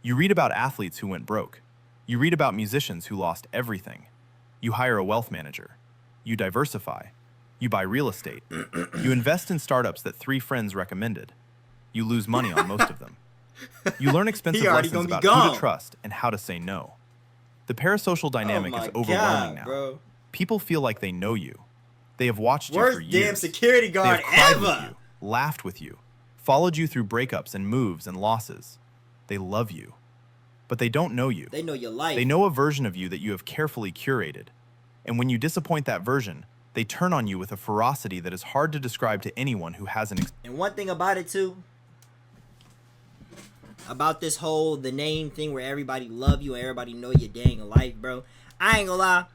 You read about athletes who went broke. You read about musicians who lost everything. You hire a wealth manager. You diversify. You buy real estate. You invest in startups that 3 friends recommended. You lose money on most of them. You learn expensive lessons about who to trust and how to say no. The parasocial dynamic is overwhelming now. Bro. People feel like they know you. They have watched you for Worst years. damn security guard they have cried ever. With you, laughed with you, followed you through breakups and moves and losses. They love you. But they don't know you. They know your life. They know a version of you that you have carefully curated. And when you disappoint that version, they turn on you with a ferocity that is hard to describe to anyone who hasn't. And one thing about it too, about this whole the name thing where everybody love you and everybody know your dang life, bro. I ain't gonna lie.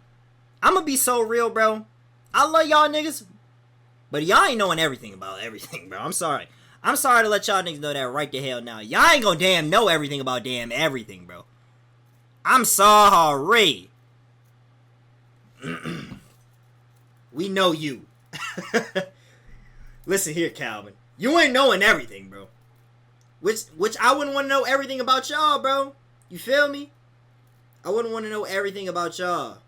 I'm gonna be so real, bro. I love y'all niggas, but y'all ain't knowing everything about everything, bro. I'm sorry. I'm sorry to let y'all niggas know that right the hell now. Y'all ain't gonna damn know everything about damn everything, bro. I'm sorry. We know you. Listen here, Calvin. You ain't knowing everything, bro. Which I wouldn't want to know everything about y'all, bro. You feel me? I wouldn't want to know everything about y'all.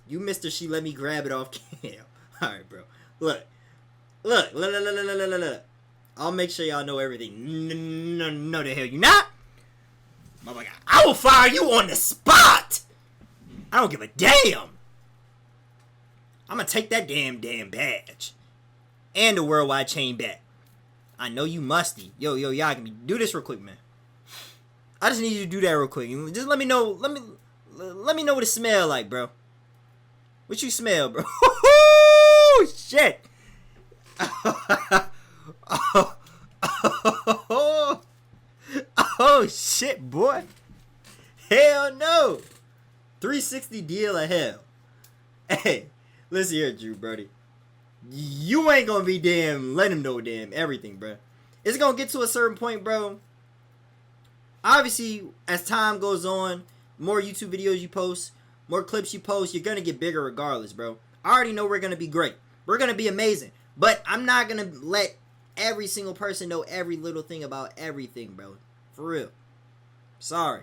You Mr. She let me grab it off cam. Alright, bro. Look. I'll make sure y'all know everything. No, the hell you not. Motherfucker, I will fire you on the spot. I don't give a damn. I'm gonna take that damn badge. And the worldwide chain back. I know you musty. Yo, y'all can do this real quick, man. I just need you to do that real quick. Just let me know. Let me know what it smell like, bro. What you smell, bro? Shit. Oh shit, boy. Hell no. 360 deal of hell. Hey, listen here, Drew, brody. You ain't gonna be damn let him know damn everything, bro. It's gonna get to a certain point, bro. Obviously, as time goes on, more YouTube videos you post, more clips you post, you're gonna get bigger regardless, bro. I already know we're gonna be great. We're gonna be amazing. But I'm not gonna let every single person know every little thing about everything, bro. For real. Sorry.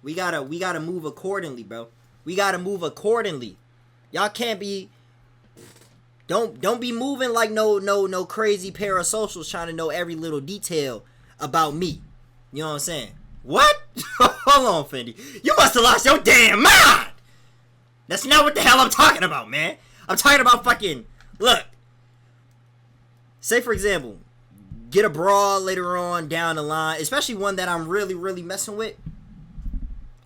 We gotta move accordingly, bro. We gotta move accordingly. Y'all can't be don't be moving like no crazy parasocials trying to know every little detail about me. You know what I'm saying? What? Hold on, Fendi. You must have lost your damn mind. That's not what the hell I'm talking about, man. I'm talking about fucking look. Say for example, get a broad later on down the line, especially one that I'm really messing with.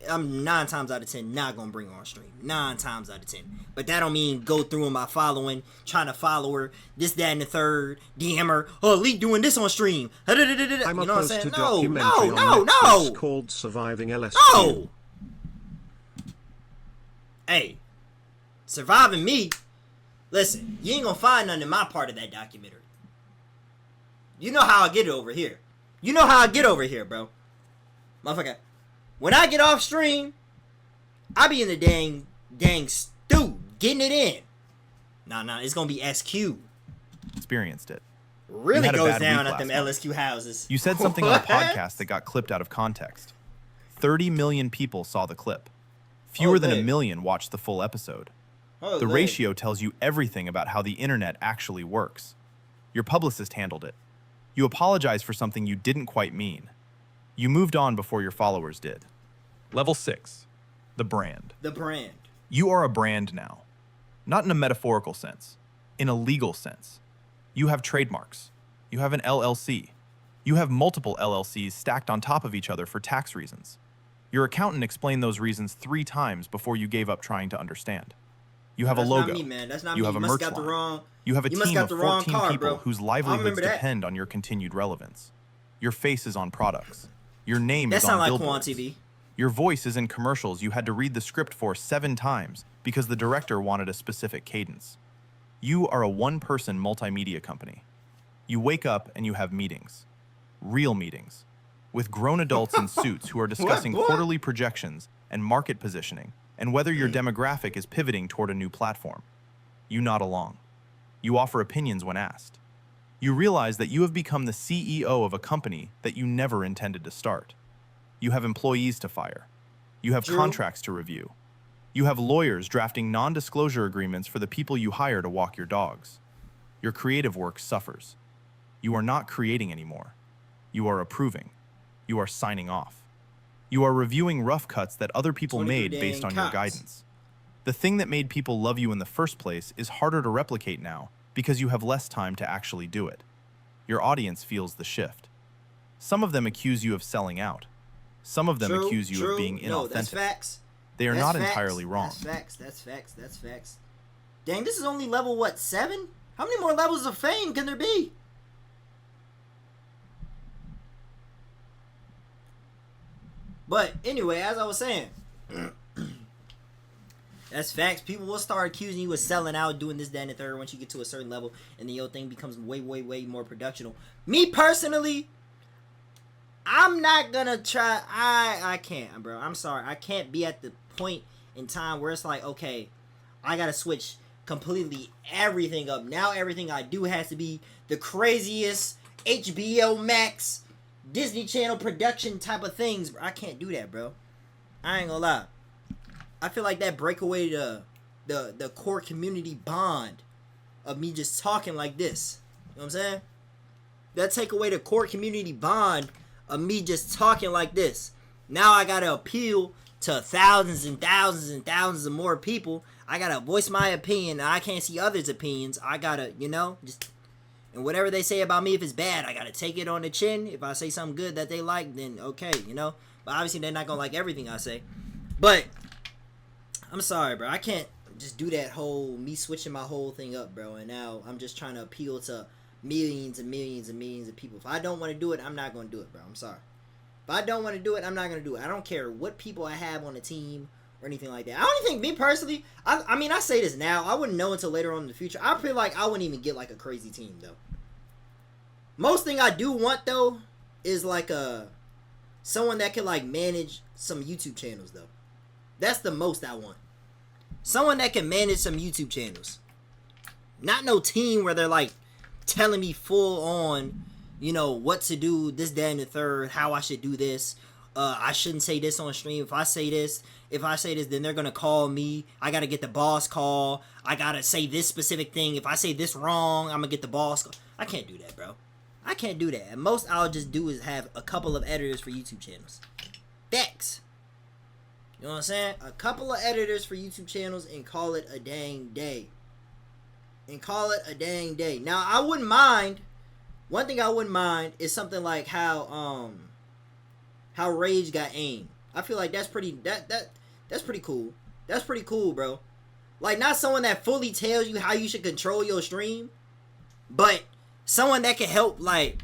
I'm 9 times out of 10 not gonna bring her on stream. 9 times out of 10. But that don't mean go through my following, trying to follow her, this, that, and the third, DM her, oh, Leek doing this on stream. You know what I'm saying? No. It's called Surviving LSD. No. Hey, surviving me. Listen, you ain't gonna find nothing in my part of that documentary. You know how I get it over here. You know how I get over here, bro. Motherfucker. When I get off stream, I be in the dang stew, getting it in. Nah, it's gonna be SQ. Experienced it. Really goes down at them LSQ houses. You said something on a podcast that got clipped out of context. 30 million people saw the clip. Fewer than 1 million watched the full episode. The ratio tells you everything about how the internet actually works. Your publicist handled it. You apologize for something you didn't quite mean. You moved on before your followers did. Level 6. The brand. The brand. You are a brand now. Not in a metaphorical sense, in a legal sense. You have trademarks. You have an LLC. You have multiple LLCs stacked on top of each other for tax reasons. Your accountant explained those reasons 3 times before you gave up trying to understand. You have a logo. That's not me, man. That's not you me. have a You must merch got the line. wrong. You have a You must team got of the wrong 14 card, people bro. whose I livelihoods remember that. depend on your continued relevance. Your face is on products. Your name That is on sound like Quan billboards. TV. Your voice is in commercials you had to read the script for 7 times because the director wanted a specific cadence. You are a one-person multimedia company. You wake up and you have meetings. Real meetings. With grown adults in suits who are discussing What? quarterly projections and market positioning and whether your demographic is pivoting toward a new platform. You nod along. You offer opinions when asked. You realize that you have become the CEO of a company that you never intended to start. You have employees to fire. You have True. contracts to review. You have lawyers drafting non-disclosure agreements for the people you hire to walk your dogs. Your creative work suffers. You are not creating anymore. You are approving. You are signing off. You are reviewing rough cuts that other people 23 made based on your cops. guidance. The thing that made people love you in the first place is harder to replicate now because you have less time to actually do it. Your audience feels the shift. Some of them accuse you of selling out. Some of them True, accuse you true. of being No, that's inauthentic. facts. They are That's not facts. entirely wrong. That's facts. That's facts. That's facts. Dang, this is only level, what, 7? How many more levels of fame can there be? But anyway, as I was saying, that's facts. People will start accusing you of selling out, doing this, that, and the third once you get to a certain level, and then your thing becomes way, way, way more productional. Me personally, I'm not gonna try. I can't, bro. I'm sorry. I can't be at the point in time where it's like, okay, I gotta switch completely everything up. Now everything I do has to be the craziest HBO Max, Disney Channel production type of things. Bro. I can't do that, bro. I ain't gonna lie. I feel like that break away the core community bond of me just talking like this. You know what I'm saying? That take away the core community bond of me just talking like this. Now I gotta appeal to thousands and thousands and thousands of more people. I gotta voice my opinion, and I can't see others' opinions. I gotta, just... And whatever they say about me, if it's bad, I gotta take it on the chin. If I say something good that they like, then okay, But obviously they're not gonna like everything I say. But I'm sorry, bro. I can't just do that whole me switching my whole thing up, bro. And now I'm just trying to appeal to millions and millions and millions of people. If I don't want to do it, I'm not gonna do it, bro. I'm sorry. If I don't want to do it, I'm not gonna do it. I don't care what people I have on the team or anything like that. I don't think, me personally, I mean, I say this now. I wouldn't know until later on in the future. I feel like I wouldn't even get like a crazy team though. Most thing I do want though is like someone that can like manage some YouTube channels though. That's the most I want. Someone that can manage some YouTube channels. Not no team where they're like telling me full on, what to do, this, that, and the third, how I should do this. I shouldn't say this on stream. If I say this, then they're gonna call me. I gotta get the boss call. I gotta say this specific thing. If I say this wrong, I'm gonna get the boss call. I can't do that, bro. I can't do that. And most I'll just do is have a couple of editors for YouTube channels. Facts. You know what I'm saying? A couple of editors for YouTube channels and call it a dang day. Now, I wouldn't mind. One thing I wouldn't mind is something like how Rage got aim. I feel like that's pretty that's pretty cool. That's pretty cool, bro. Like, not someone that fully tells you how you should control your stream, but someone that can help, like,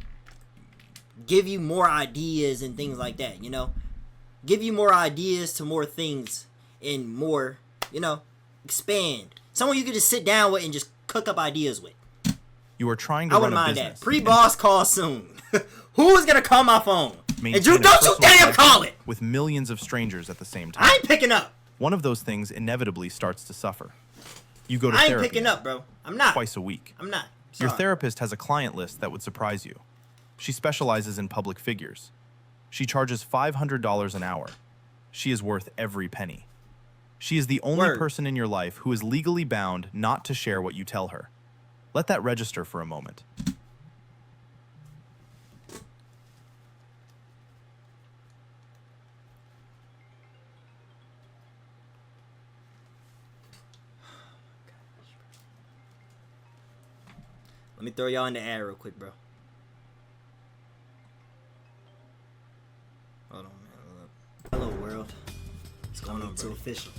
give you more ideas and things like that, Give you more ideas to more things and more, expand. Someone you can just sit down with and just cook up ideas with. You are trying to I run wouldn't a mind business. that. Pre-boss call soon. Who is going to call my phone? Maintain And you a don't you personal damn life call it. with millions of strangers at the same time. I ain't picking up. One of those things inevitably starts to suffer. You go to I ain't therapy picking up, bro. I'm not. twice a week. I'm not. Your Sorry. therapist has a client list that would surprise you. She specializes in public figures. She charges $500 an hour. She is worth every penny. She is the only Word. person in your life who is legally bound not to share what you tell her. Let that register for a moment. Let me throw y'all in the ad real quick, bro. Hold on, man. Hello, world. What's going on, bro? Official.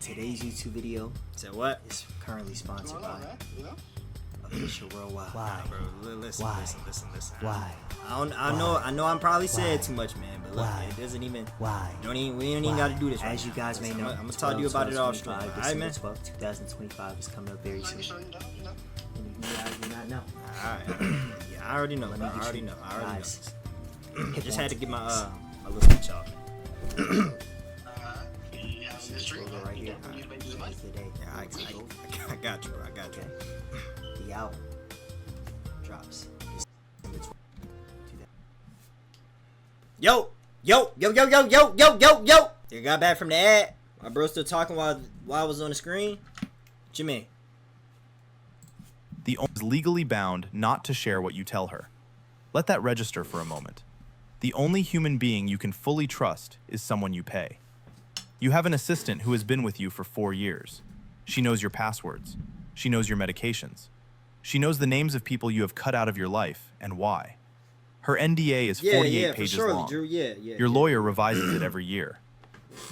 Today's YouTube video is currently sponsored by Official Worldwide. Why, bro? Listen. Why? I know I'm probably saying too much, man, but look, it doesn't even. Why? We don't even got to do this. As you guys may know, I'm gonna talk to you about it off stream. All right, man. 2025 is coming up very soon. You guys do not know. All right. Yeah, I already know. I already know. Just had to get my little speech off. Right here. Yeah, I got you, bro. I got you. The album drops. Yo. You got back from the ad? My bro still talking while I was on the screen? What you mean? The owner is legally bound not to share what you tell her. Let that register for a moment. The only human being you can fully trust is someone you pay. You have an assistant who has been with you for 4 years. She knows your passwords. She knows your medications. She knows the names of people you have cut out of your life and why. Her NDA is 48 pages long. Drew. Your lawyer revises it every year.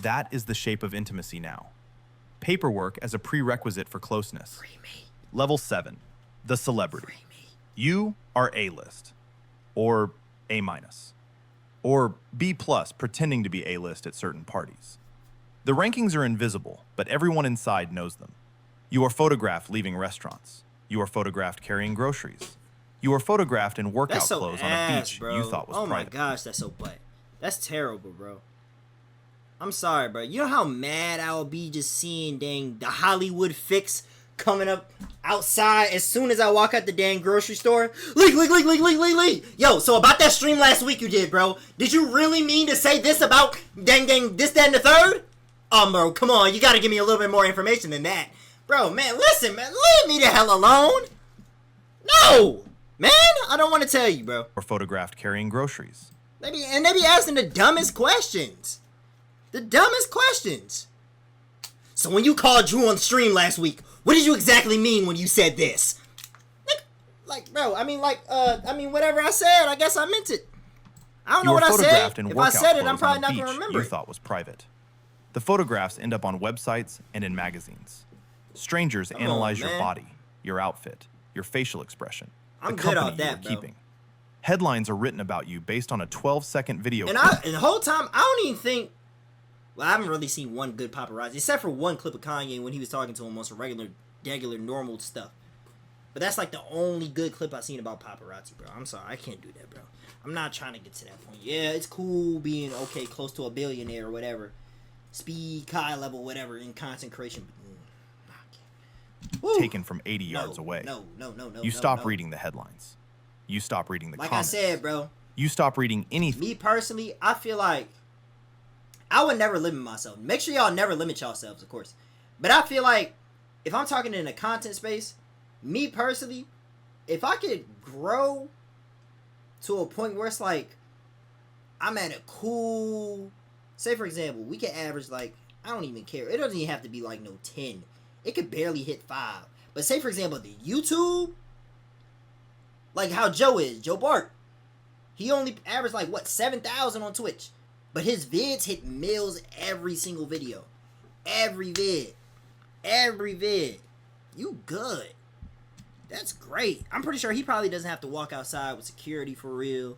That is the shape of intimacy now. Paperwork as a prerequisite for closeness. Level 7, the celebrity. You are A-list, or A-, or B+, pretending to be A-list at certain parties. The rankings are invisible, but everyone inside knows them. You are photographed leaving restaurants. You are photographed carrying groceries. You are photographed in workout clothes on a beach you thought was private. Oh my gosh, that's so bad. That's terrible, bro. I'm sorry, bro. You know how mad I will be just seeing dang the Hollywood fix coming up outside as soon as I walk out the dang grocery store? Leek. Yo, so about that stream last week you did, bro. Did you really mean to say this about dang this, that, and the third? Bro, come on. You gotta give me a little bit more information than that. Bro, man, listen, man. Leave me the hell alone. No! Man, I don't want to tell you, bro. Or photographed carrying groceries. They be asking the dumbest questions. So when you called Drew on stream last week, what did you exactly mean when you said this? Like, bro, I mean, whatever I said, I guess I meant it. I don't know what I said. If I said it, I'm probably not going to remember it. You thought was private. The photographs end up on websites and in magazines. Strangers analyze your body, your outfit, your facial expression, the company you're keeping. Headlines are written about you based on a 12-second video clip. And the whole time, I don't even think... Well, I haven't really seen one good paparazzi, except for one clip of Kanye when he was talking to him on some regular, normal stuff. But that's like the only good clip I've seen about paparazzi, bro. I'm sorry, I can't do that, bro. I'm not trying to get to that point. Yeah, it's cool being, okay, close to a billionaire or whatever. Speed, high level, whatever, in content creation. Taken from 80 yards away. No. You stop reading the headlines. You stop reading the comments. Like I said, bro. You stop reading anything. Me personally, I feel like I would never limit myself. Make sure y'all never limit yourselves, of course. But I feel like if I'm talking in a content space, me personally, if I could grow to a point where it's like I'm at a cool, say for example, we could average like, I don't even care. It doesn't even have to be like no 10. It could barely hit 5. But say for example, the YouTube, like how Joe Bart, he only averaged like what, 7,000 on Twitch. But his vids hit mils every single video. Every vid. You good. That's great. I'm pretty sure he probably doesn't have to walk outside with security for real.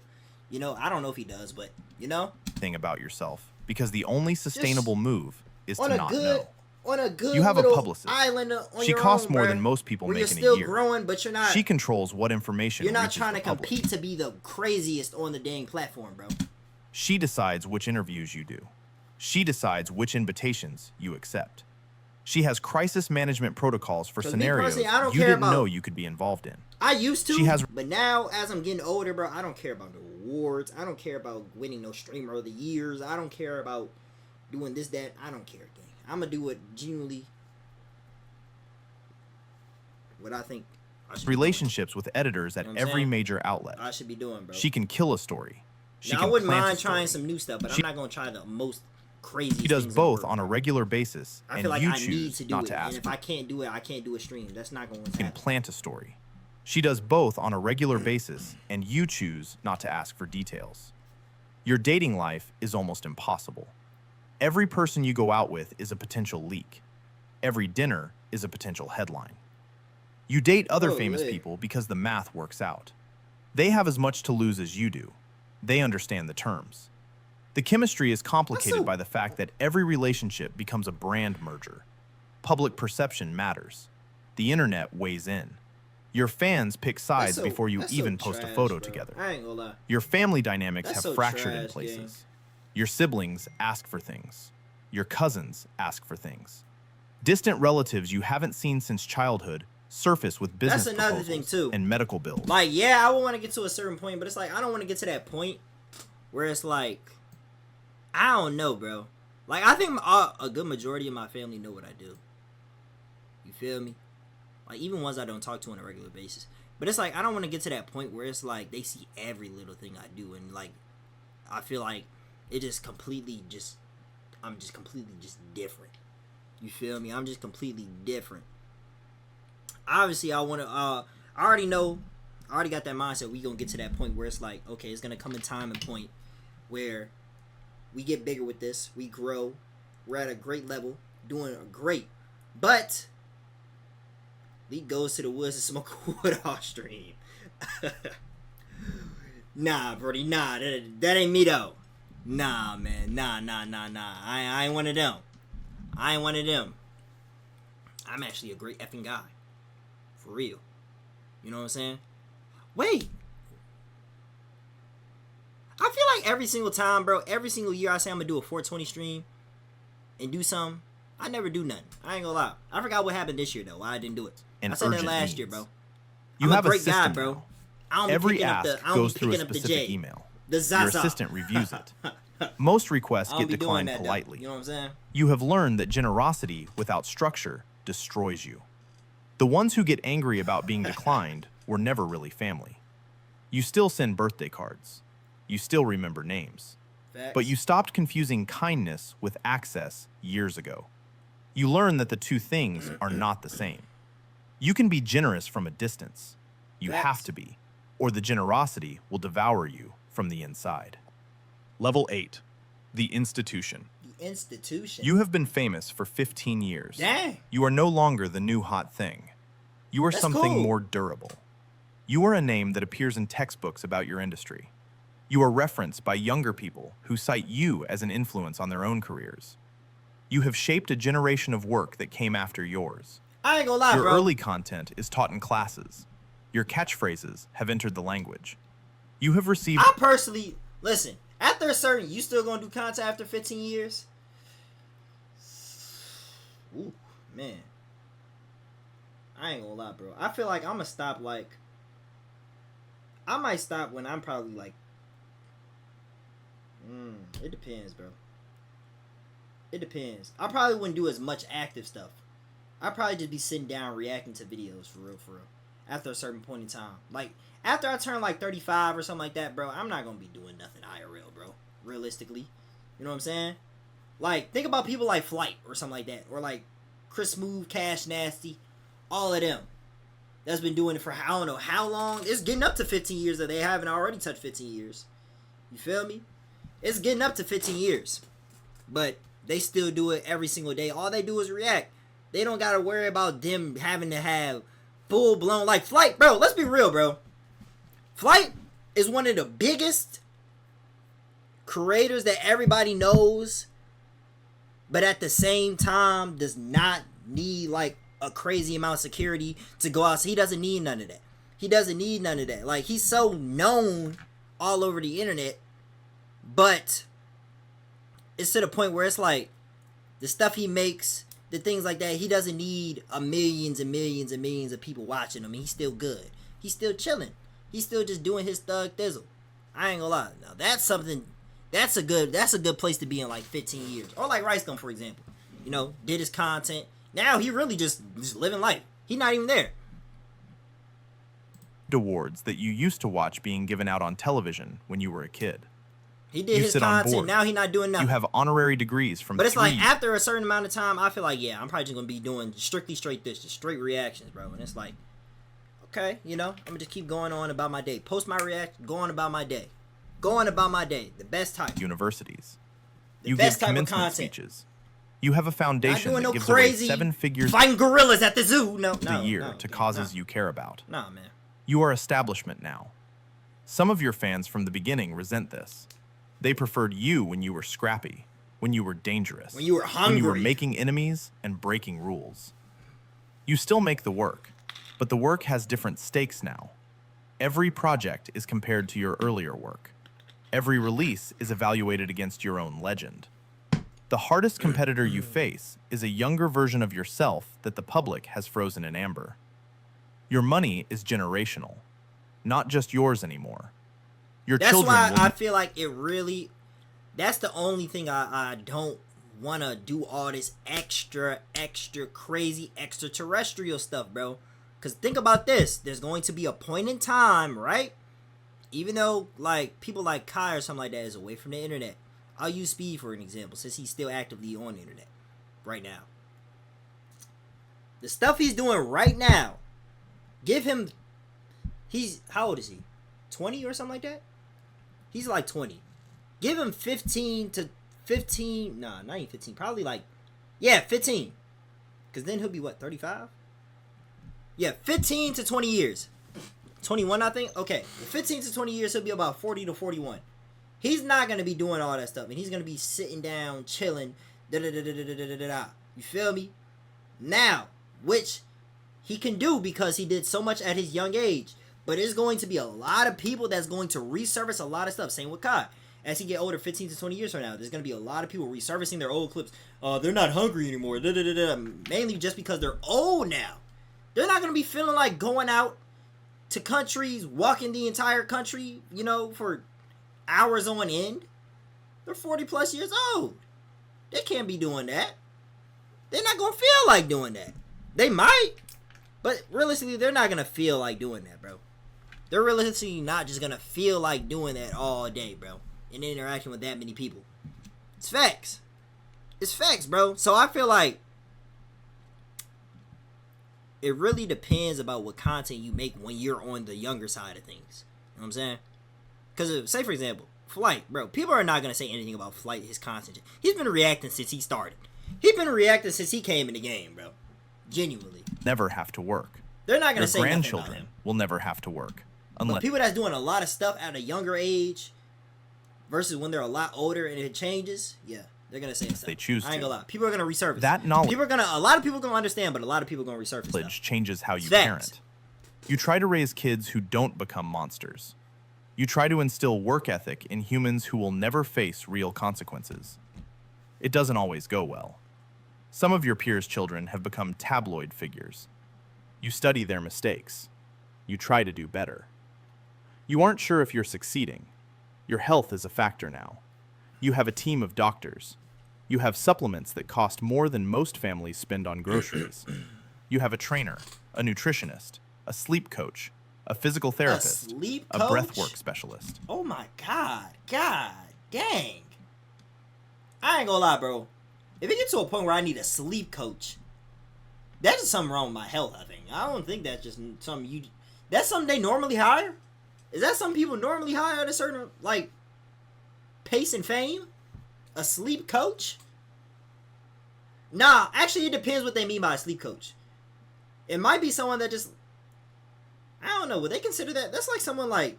You know, I don't know if he does, but, you know. Thing about yourself. Because the only sustainable move is to not know. On a good you have a publicist. Island on she your costs own, more bro, than most people make in a year. You're still growing, but you're not. She controls what information You're not reaches trying to the public. compete to be the craziest on the dang platform, bro. She decides which interviews you do. She decides which invitations you accept. She has crisis management protocols for scenarios you didn't know you could be involved in. I used to, but now as I'm getting older, bro, I don't care about the awards. I don't care about winning no streamer of the years. I don't care about doing this, that. I don't care, gang. I'm going to do what genuinely, what I think I should relationships with editors at every major outlet. I should be doing, bro. She can kill a story. Now, I wouldn't mind trying some new stuff, but I'm not going to try the most crazy. She does both on a regular basis, I feel like you I need choose to do not it. to ask. And if I can't do it, I can't do a stream. That's not going to happen. You can plant a story. She does both on a regular basis, and you choose not to ask for details. Your dating life is almost impossible. Every person you go out with is a potential leak. Every dinner is a potential headline. You date other famous people because the math works out. They have as much to lose as you do. They understand the terms. The chemistry is complicated by the fact that every relationship becomes a brand merger. Public perception matters. The internet weighs in. Your fans pick sides before you even post a photo together. I ain't gonna lie. Your family dynamics have fractured in places. Your siblings ask for things. Your cousins ask for things. Distant relatives you haven't seen since childhood surface with business proposals and medical bills. Like, yeah, I would want to get to a certain point, but it's like, I don't want to get to that point where it's like, I don't know, bro. Like, I think a good majority of my family know what I do. You feel me? Like, even ones I don't talk to on a regular basis. But it's like, I don't want to get to that point where it's like, they see every little thing I do. And, like, I feel like it just completely I'm just completely different. You feel me? I'm just completely different. Obviously, I want to, I already got that mindset. We gonna get to that point where it's like, okay, it's gonna come a time and point where we get bigger with this. We grow. We're at a great level. Doing great. But Leek goes to the woods to smoke wood off stream. Nah, Brody. Nah, that ain't me, though. Nah, man. Nah. I ain't one of them. I'm actually a great effing guy. For real. You know what I'm saying? Wait. I feel like every single time, bro, every single year I say I'm going to do a 420 stream and do something, I never do nothing. I ain't gonna lie. I forgot what happened this year, though. Why I didn't do it. I said that last year, bro. You have a great guy, bro. Every ask goes through a specific email. Your assistant reviews it. Most requests get declined politely. You know what I'm saying? You have learned that generosity without structure destroys you. The ones who get angry about being declined were never really family. You still send birthday cards. You still remember names. Facts. But you stopped confusing kindness with access years ago. You learn that the two things are not the same. You can be generous from a distance. You have to be, or the generosity will devour you from the inside. Level 8, the institution. The institution? You have been famous for 15 years. Dang. You are no longer the new hot thing. You are something more durable. You are a name that appears in textbooks about your industry. You are referenced by younger people who cite you as an influence on their own careers. You have shaped a generation of work that came after yours. I ain't gonna lie, Your bro. early content is taught in classes. Your catchphrases have entered the language. You have received... I personally... Listen, after a certain... You still gonna do content after 15 years? Ooh, man. I ain't gonna lie, bro. I feel like I'm gonna stop, like... I might stop when I'm probably, like... It depends, bro. It depends. I probably wouldn't do as much active stuff. I'd probably just be sitting down reacting to videos for real. After a certain point in time. Like, after I turn like 35 or something like that, bro, I'm not going to be doing nothing IRL, bro. Realistically. You know what I'm saying? Like, think about people like Flight or something like that. Or like Chris Smooth, Cash Nasty. All of them. That's been doing it for I don't know how long. It's getting up to 15 years that they haven't already touched 15 years. You feel me? It's getting up to 15 years. But they still do it every single day. All they do is react. They don't got to worry about them having to have full-blown... Like, Flight, bro, let's be real, bro. Flight is one of the biggest creators that everybody knows, but at the same time does not need, like, a crazy amount of security to go out. So he doesn't need none of that. He doesn't need none of that. Like, he's so known all over the internet, but it's to the point where it's like the stuff he makes, the things like that, he doesn't need millions and millions and millions of people watching him. He's still good. He's still chilling. He's still just doing his thug thizzle. I ain't gonna lie. Now that's something. That's a good place to be in like 15 years. Or like Rice Gum, for example. You know, did his content. Now he really just living life. He's not even there. Awards that you used to watch being given out on television when you were a kid. He did his content. Now he's not doing nothing. You have honorary degrees from. But it's like after a certain amount of time, I feel like I'm probably just gonna be doing strictly straight this, just straight reactions, bro. And it's like, Okay, you know, I'm gonna just keep going on about my day. Post my react, go on about my day. Going about my day. The best type. Universities. The You best give type of commencement content. speeches. You have a Not foundation doing that no gives away crazy 7 figures fighting gorillas at the zoo. No, a year no, to man, causes you care about. Nah, man. You are establishment now. Some of your fans from the beginning resent this. They preferred you when you were scrappy, when you were dangerous, When you were hungry, when you were making enemies and breaking rules. You still make the work, but the work has different stakes now. Every project is compared to your earlier work. Every release is evaluated against your own legend. The hardest competitor you face is a younger version of yourself that the public has frozen in amber. Your money is generational, not just yours anymore. Your That's children why will I feel like it really. That's the only thing I don't want to do all this extra crazy extraterrestrial stuff, bro. Because think about this. There's going to be a point in time, right? Even though, like, people like Kai or something like that is away from the internet. I'll use Speed for an example, since he's still actively on the internet right now. The stuff he's doing right now, give him. He's. How old is he? 20 or something like that? He's like 20. Give him 15 to 15. Nah, not even 15. Probably like. Yeah, 15. Because then he'll be what, 35? Yeah, 15 to 20 years. 21, I think? Okay. 15 to 20 years, he'll be about 40 to 41. He's not going to be doing all that stuff. And he's going to be sitting down, chilling. Da-da-da-da-da-da-da-da. You feel me? Now, which he can do because he did so much at his young age. But there's going to be a lot of people that's going to resurface a lot of stuff. Same with Kai. As he get older, 15 to 20 years from now, there's going to be a lot of people resurfacing their old clips. They're not hungry anymore. Da-da-da-da. Mainly just because they're old now. They're not going to be feeling like going out to countries, walking the entire country, you know, for hours on end. They're 40 plus years old. They can't be doing that. They're not going to feel like doing that. They might. But realistically, they're not going to feel like doing that, bro. They're realistically not just going to feel like doing that all day, bro. And interacting with that many people. It's facts. It's facts, bro. So I feel like it really depends about what content you make when you're on the younger side of things. You know what I'm saying? Because, say for example, Flight, bro. People are not going to say anything about Flight, his content. He's been reacting since he started. He's been reacting since he came in the game, bro. Genuinely. never have to work. They're not going to say Your nothing about grandchildren him. will never have to work. But Unless people that's doing a lot of stuff at a younger age versus when they're a lot older and it changes, yeah, they're gonna say stuff. they choose I ain't to. gonna lie. People are gonna resurface. That knowledge A lot of people are gonna understand, but a lot of people are gonna resurface stuff. changes how you Facts. parent. You try to raise kids who don't become monsters. You try to instill work ethic in humans who will never face real consequences. It doesn't always go well. Some of your peers' children have become tabloid figures. You study their mistakes. You try to do better. You aren't sure if you're succeeding. Your health is a factor now. You have a team of doctors. You have supplements that cost more than most families spend on groceries. You have a trainer, a nutritionist, a sleep coach, a physical therapist, sleep a coach? breathwork specialist. Oh my god. God dang. I ain't gonna lie, bro. If it gets to a point where I need a sleep coach, that's just something wrong with my health, I think. I don't think that's just something you... That's something they normally hire? Is that something people normally hire at a certain, like, pace and fame? A sleep coach? Nah, actually, it depends what they mean by a sleep coach. It might be someone that just... I don't know. Would they consider that? That's like someone like...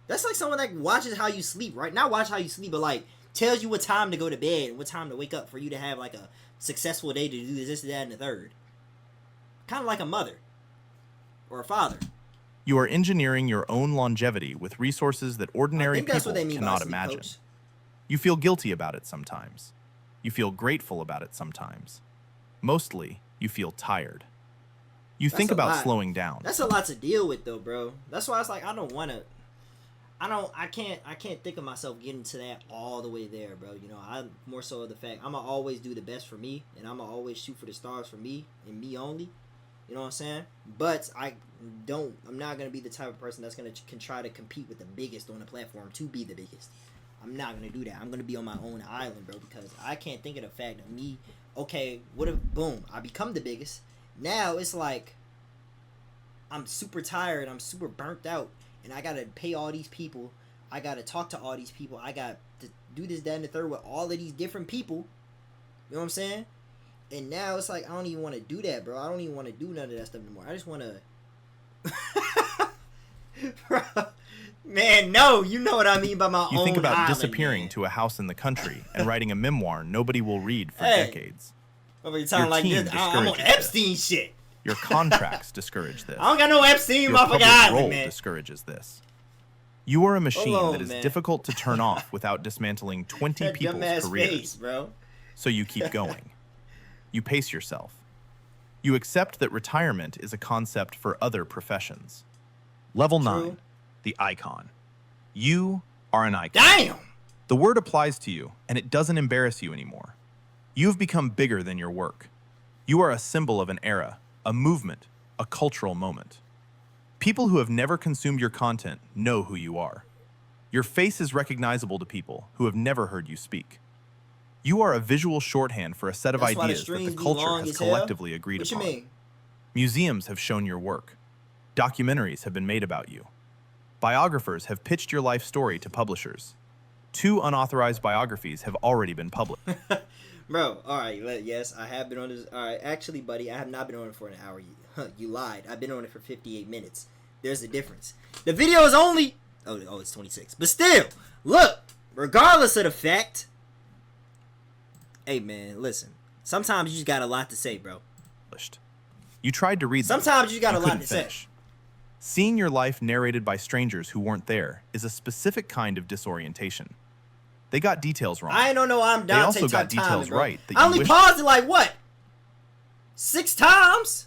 That's like someone that watches how you sleep, right? Not watch how you sleep, but like tells you what time to go to bed and what time to wake up for you to have like a successful day to do this, that, and the third. Kind of like a mother. Or a father. You are engineering your own longevity with resources that ordinary people cannot imagine. Coach. You feel guilty about it sometimes. You feel grateful about it sometimes. Mostly, you feel tired. You think about slowing down. That's a lot to deal with, though, bro. That's why it's like I don't want to. I can't think of myself getting to that all the way there, bro. You know, I'm more so of the fact I'm gonna always do the best for me, and I'm gonna always shoot for the stars for me and me only. You know what I'm saying? But I'm not gonna be the type of person that's can try to compete with the biggest on the platform to be the biggest. I'm not gonna do that. I'm gonna be on my own island, bro, because I can't think of the fact of me. Okay, what if boom, I become the biggest? Now it's like, I'm super tired. I'm super burnt out, and I gotta pay all these people. I gotta talk to all these people. I got to do this, that, and the third with all of these different people. You know what I'm saying? And now it's like I don't even want to do that, bro. I don't even want to do none of that stuff anymore. I just want to. Bro, man, no, you know what I mean by my own. You think about island, disappearing man. to a house in the country and writing a memoir nobody will read for decades. Over time, Your like team this, I'm on discourages Epstein shit. Your contracts discourage this. I don't got no Epstein, Your motherfucking public island, role man. discourages this. You are a machine Hold on, that is man. difficult to turn off without dismantling 20 That people's dumbass careers. face, bro. So you keep going. You pace yourself. You accept that retirement is a concept for other professions. Level True. 9, the icon. You are an icon. Damn. The word applies to you, and it doesn't embarrass you anymore. You've become bigger than your work. You are a symbol of an era, a movement, a cultural moment. People who have never consumed your content know who you are. Your face is recognizable to people who have never heard you speak. You are a visual shorthand for a set of That's why the ideas that streams the be culture long has as hell? collectively agreed What upon. you mean? Museums have shown your work. Documentaries have been made about you. Biographers have pitched your life story to publishers. 2 unauthorized biographies have already been published. Bro, alright, yes, I have been on this. Alright, actually, buddy, I have not been on it for an hour. You lied. I've been on it for 58 minutes. There's a difference. The video is only... Oh, it's 26. But still, look, regardless of the fact... Hey, man, listen. Sometimes you just got a lot to say, bro. You tried to read them. Sometimes you got a lot couldn't to finish. say. Seeing your life narrated by strangers who weren't there is a specific kind of disorientation. They got details wrong. I don't know I'm They Dante also got type details timing, bro. right that I you only wish- paused it like, what? 6 times?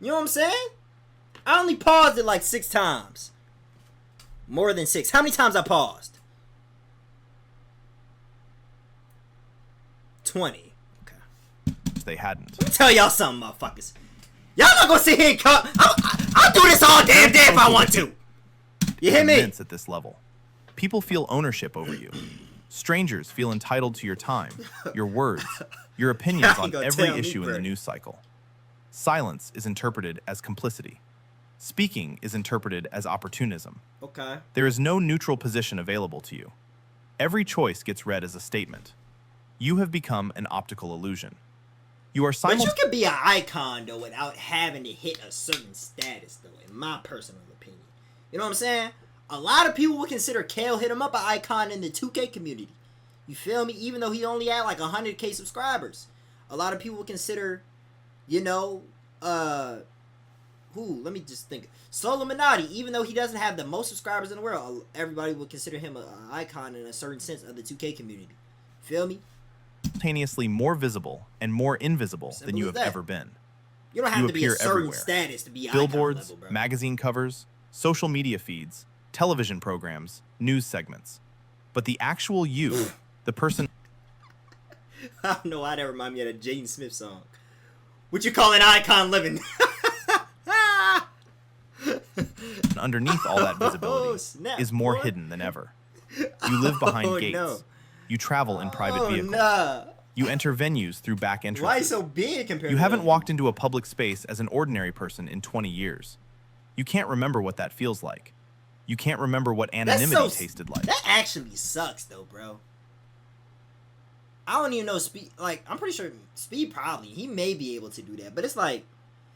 You know what I'm saying? I only paused it like 6 times. More than 6. How many times I paused? 20. Okay. They hadn't. Let me tell y'all something, motherfuckers. Y'all not gonna sit here and come. I'll do this all damn day if I want to. You hear me? Immense at this level. People feel ownership over you. Strangers feel entitled to your time, your words, your opinions You on gonna every tell me, issue in the Bert. news cycle. Silence is interpreted as complicity. Speaking is interpreted as opportunism. Okay. There is no neutral position available to you. Every choice gets read as a statement. You have become an optical illusion. You are But you simultaneously could be an icon, though, without having to hit a certain status, though, in my personal opinion. You know what I'm saying? A lot of people would consider Kale hit him up an icon in the 2K community. You feel me? Even though he only had like 100K subscribers. A lot of people would consider, you know, let me just think. Solominati, even though he doesn't have the most subscribers in the world, everybody would consider him an icon in a certain sense of the 2K community. Feel me? more visible and more invisible Simple than you as have that. ever been. You don't have You to be a appear certain everywhere. status to be Billboards, icon level, bro. magazine covers, social media feeds, television programs, news segments. But the actual you, the person I don't know why that remind me of a Jaden Smith song. What you call an icon living? underneath all that visibility snap, is more boy. hidden than ever. You live behind Oh, gates. no. You travel in private Oh, vehicles. nah. You enter venues through back entrances. Why so big compared You to haven't them? walked into a public space as an ordinary person in 20 years. You can't remember what that feels like. You can't remember what That's anonymity so- tasted like. That actually sucks, though, bro. I don't even know Speed. Like, I'm pretty sure Speed probably. He may be able to do that. But it's like,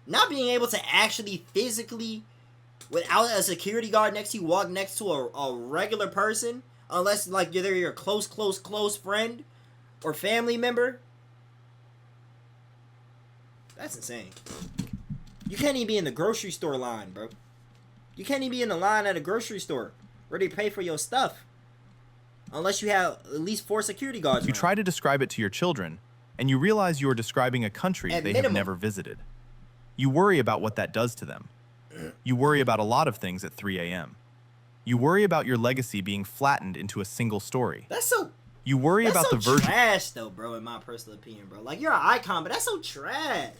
not being able to actually physically, without a security guard next to you, walk next to a regular person, unless, like, they're your close friend or family member. That's insane. You can't even be in the grocery store line, bro. You can't even be in the line at a grocery store where they pay for your stuff. Unless you have at least 4 security guards You around. try to describe it to your children, and you realize you are describing a country At they minimum. have never visited. You worry about what that does to them. You worry about a lot of things at 3 a.m. You worry about your legacy being flattened into a single story. That's so You worry that's about so the version trash though, bro, in my personal opinion, bro. Like, you're an icon, but that's so trash.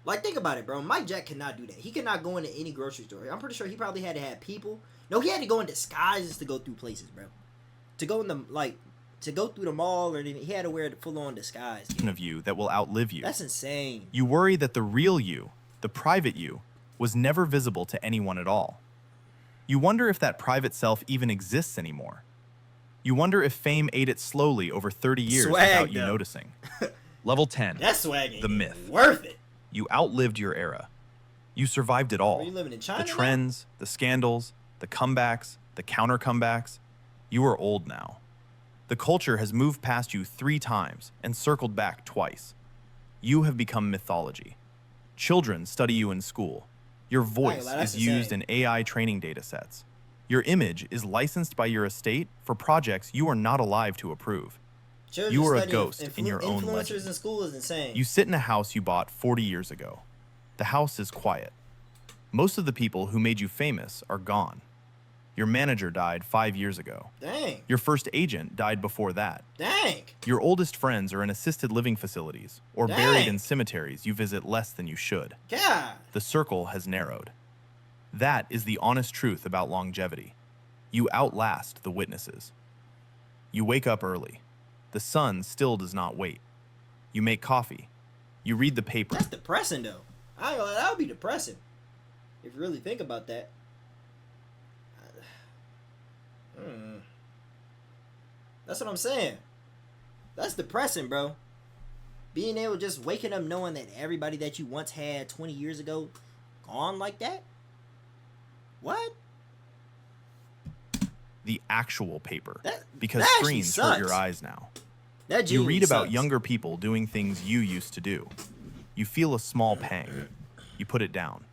Like, think about it, bro. Mike Jack cannot do that. He cannot go into any grocery store. I'm pretty sure he probably had to have people. No, he had to go in disguises to go through places, bro. To go in the, like, to go through the mall or anything. He had to wear the full-on disguise. Of you that will outlive you. That's insane. You worry that the real you, the private you, was never visible to anyone at all. You wonder if that private self even exists anymore. You wonder if fame ate it slowly over 30 years without you noticing. Level 10. That's swag. The myth. Worth it. You outlived your era. You survived it all. Are you living in China The trends, now? the scandals, the comebacks, the counter comebacks. You are old now. The culture has moved past you 3 times and circled back twice. You have become mythology. Children study you in school. Your voice is used in AI training data sets. Your image is licensed by your estate for projects you are not alive to approve. Children You are a ghost in your own influencers legend. in school is insane. You sit in a house you bought 40 years ago. The house is quiet. Most of the people who made you famous are gone. Your manager died 5 years ago. Dang. Your first agent died before that. Dang. Your oldest friends are in assisted living facilities or buried in cemeteries you visit less than you should. God. The circle has narrowed. That is the honest truth about longevity. You outlast the witnesses. You wake up early. The sun still does not wait. You make coffee. You read the paper. That's depressing, though. I ain't gonna lie, that would be depressing. If you really think about that. That's what I'm saying. That's depressing, bro. Being able just waking up knowing that everybody that you once had 20 years ago gone like that? What? The actual paper. Because that screens hurt your eyes now. That You read about sucks. younger people doing things you used to do. You feel a small pang. You put it down.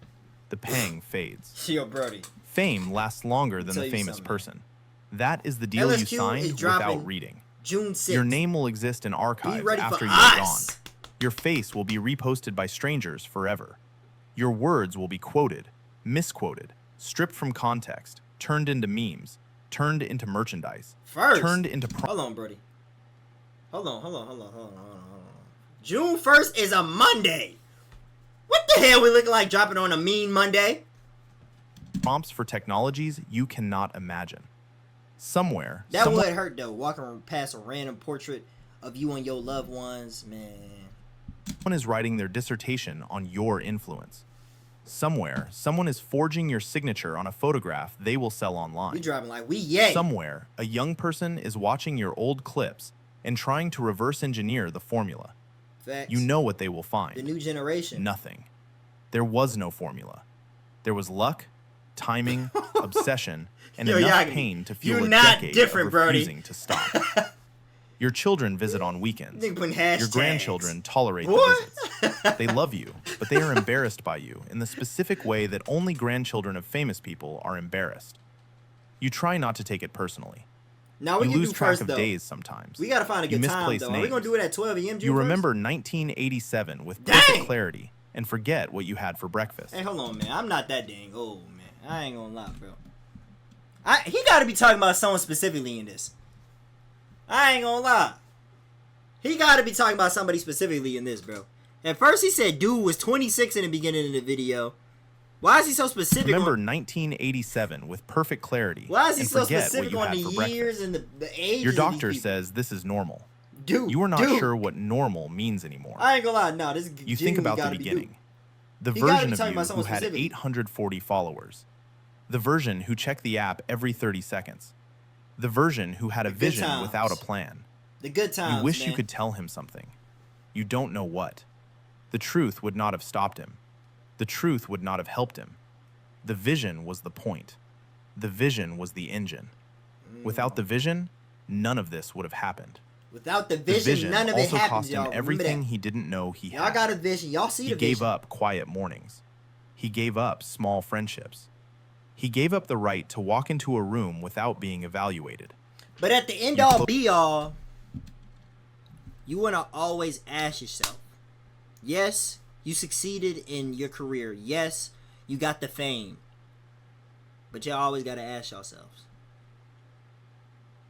The pang fades. Yo, Brody. Fame lasts longer than Tell the you famous something. person. That is the deal you LSQ is signed dropping without reading. June 6th. Your name will exist in archives ready after for you are us. gone. Your face will be reposted by strangers forever. Your words will be quoted, misquoted, stripped from context, turned into memes, turned into merchandise, First. turned into Hold on, Brody. Hold on. June 1st is a Monday. What the hell we looking like dropping on a mean Monday? prompts for technologies you cannot imagine. Somewhere, That someone would hurt though. Walking past a random portrait of you and your loved ones, man. is writing their dissertation on your influence. Somewhere, someone is forging your signature on a photograph they will sell online. We driving like we yay. Somewhere, a young person is watching your old clips and trying to reverse engineer the formula. Facts. You know what they will find. The new generation. Nothing. There was no formula. There was luck, timing, obsession, and Yo, enough Yagi, pain to fuel you're a not decade different, of Brody. refusing to stop. Your children visit on weekends. Nigga putting Your hashtags. grandchildren tolerate the What? visits. They love you, but they are embarrassed by you in the specific way that only grandchildren of famous people are embarrassed. You try not to take it personally. Now we You can lose do track first of though. days sometimes. We gotta find a You good time misplace though. Are we names. gonna do it at 12 a.m. You remember 1987 with Dang! perfect clarity and forget what you had for breakfast. Hey, hold on, man. I'm not that dang old, man. I ain't gonna lie, bro. He gotta be talking about someone specifically in this. I ain't gonna lie. He gotta be talking about somebody specifically in this, bro. At first he said dude was 26 in the beginning of the video. Why is he so specific? Remember on, 1987 with perfect clarity why is he and so forget what specific you on had the for years breakfast. and the ages? Your of doctor these people? says this is normal. Dude, You are not dude. sure what normal means anymore. I ain't gonna lie. No, this You think about the beginning. The He gotta version be of talking you about who someone had specific. 840 followers. The version who checked the app every 30 seconds. The version who had a The good vision times. without a plan. The good times. You wish man. you could tell him something. You don't know what. The truth would not have stopped him. The truth would not have helped him. The vision was the point. The vision was the engine. Without the vision, none of this would have happened. Without the The vision, vision none of it also happens, cost him y'all. Remember everything that. he didn't know he Y'all had. got a vision. Y'all see He the gave vision. up quiet mornings. He gave up small friendships. He gave up the right to walk into a room without being evaluated. But at the end You all clo- be all, you want to always ask yourself, yes, you succeeded in your career. Yes, you got the fame. But y'all always got to ask yourselves,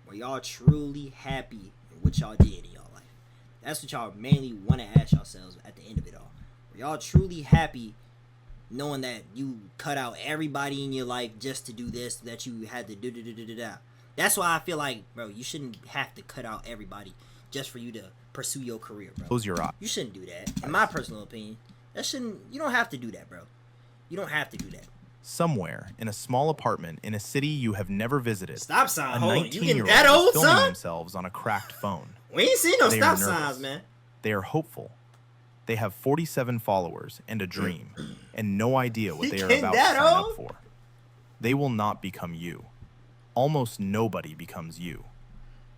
were y'all truly happy in what y'all did in y'all life? That's what y'all mainly want to ask yourselves at the end of it all. Were y'all truly happy knowing that you cut out everybody in your life just to do this, that you had to do. That's why I feel like, bro, you shouldn't have to cut out everybody just for you to pursue your career, bro. Close your eyes. You shouldn't do that. In my personal opinion, you don't have to do that, bro. You don't have to do that. Somewhere in a small apartment in a city you have never visited, Stop sign. a Hold on. You 19-year-old getting that old, is filming son? themselves on a cracked phone. We ain't seen no They stop are nervous. signs, man. They are hopeful. They have 47 followers and a dream, and no idea what they are about to sign up for. They will not become you. Almost nobody becomes you.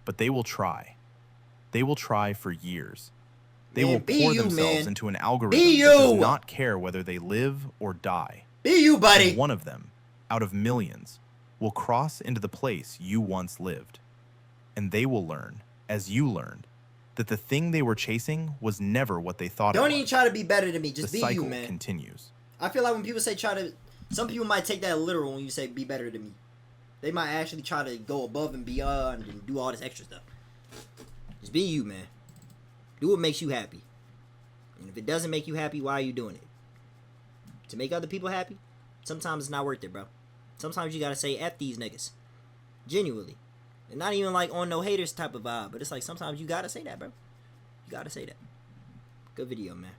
But they will try. They will try for years. They will pour themselves into an algorithm that does not care whether they live or die. Be you, buddy. And one of them, out of millions, will cross into the place you once lived. And they will learn, as you learned, that the thing they were chasing was never what they thought it was. Don't even try to be better than me. Just the be cycle you, man. continues. I feel like when people say some people might take that literal when you say be better than me. They might actually try to go above and beyond and do all this extra stuff. Just be you, man. Do what makes you happy. And if it doesn't make you happy, why are you doing it? To make other people happy? Sometimes it's not worth it, bro. Sometimes you gotta say F these niggas. Genuinely. And not even like on no haters type of vibe, but it's like sometimes you gotta say that, bro. You gotta say that. Good video, man.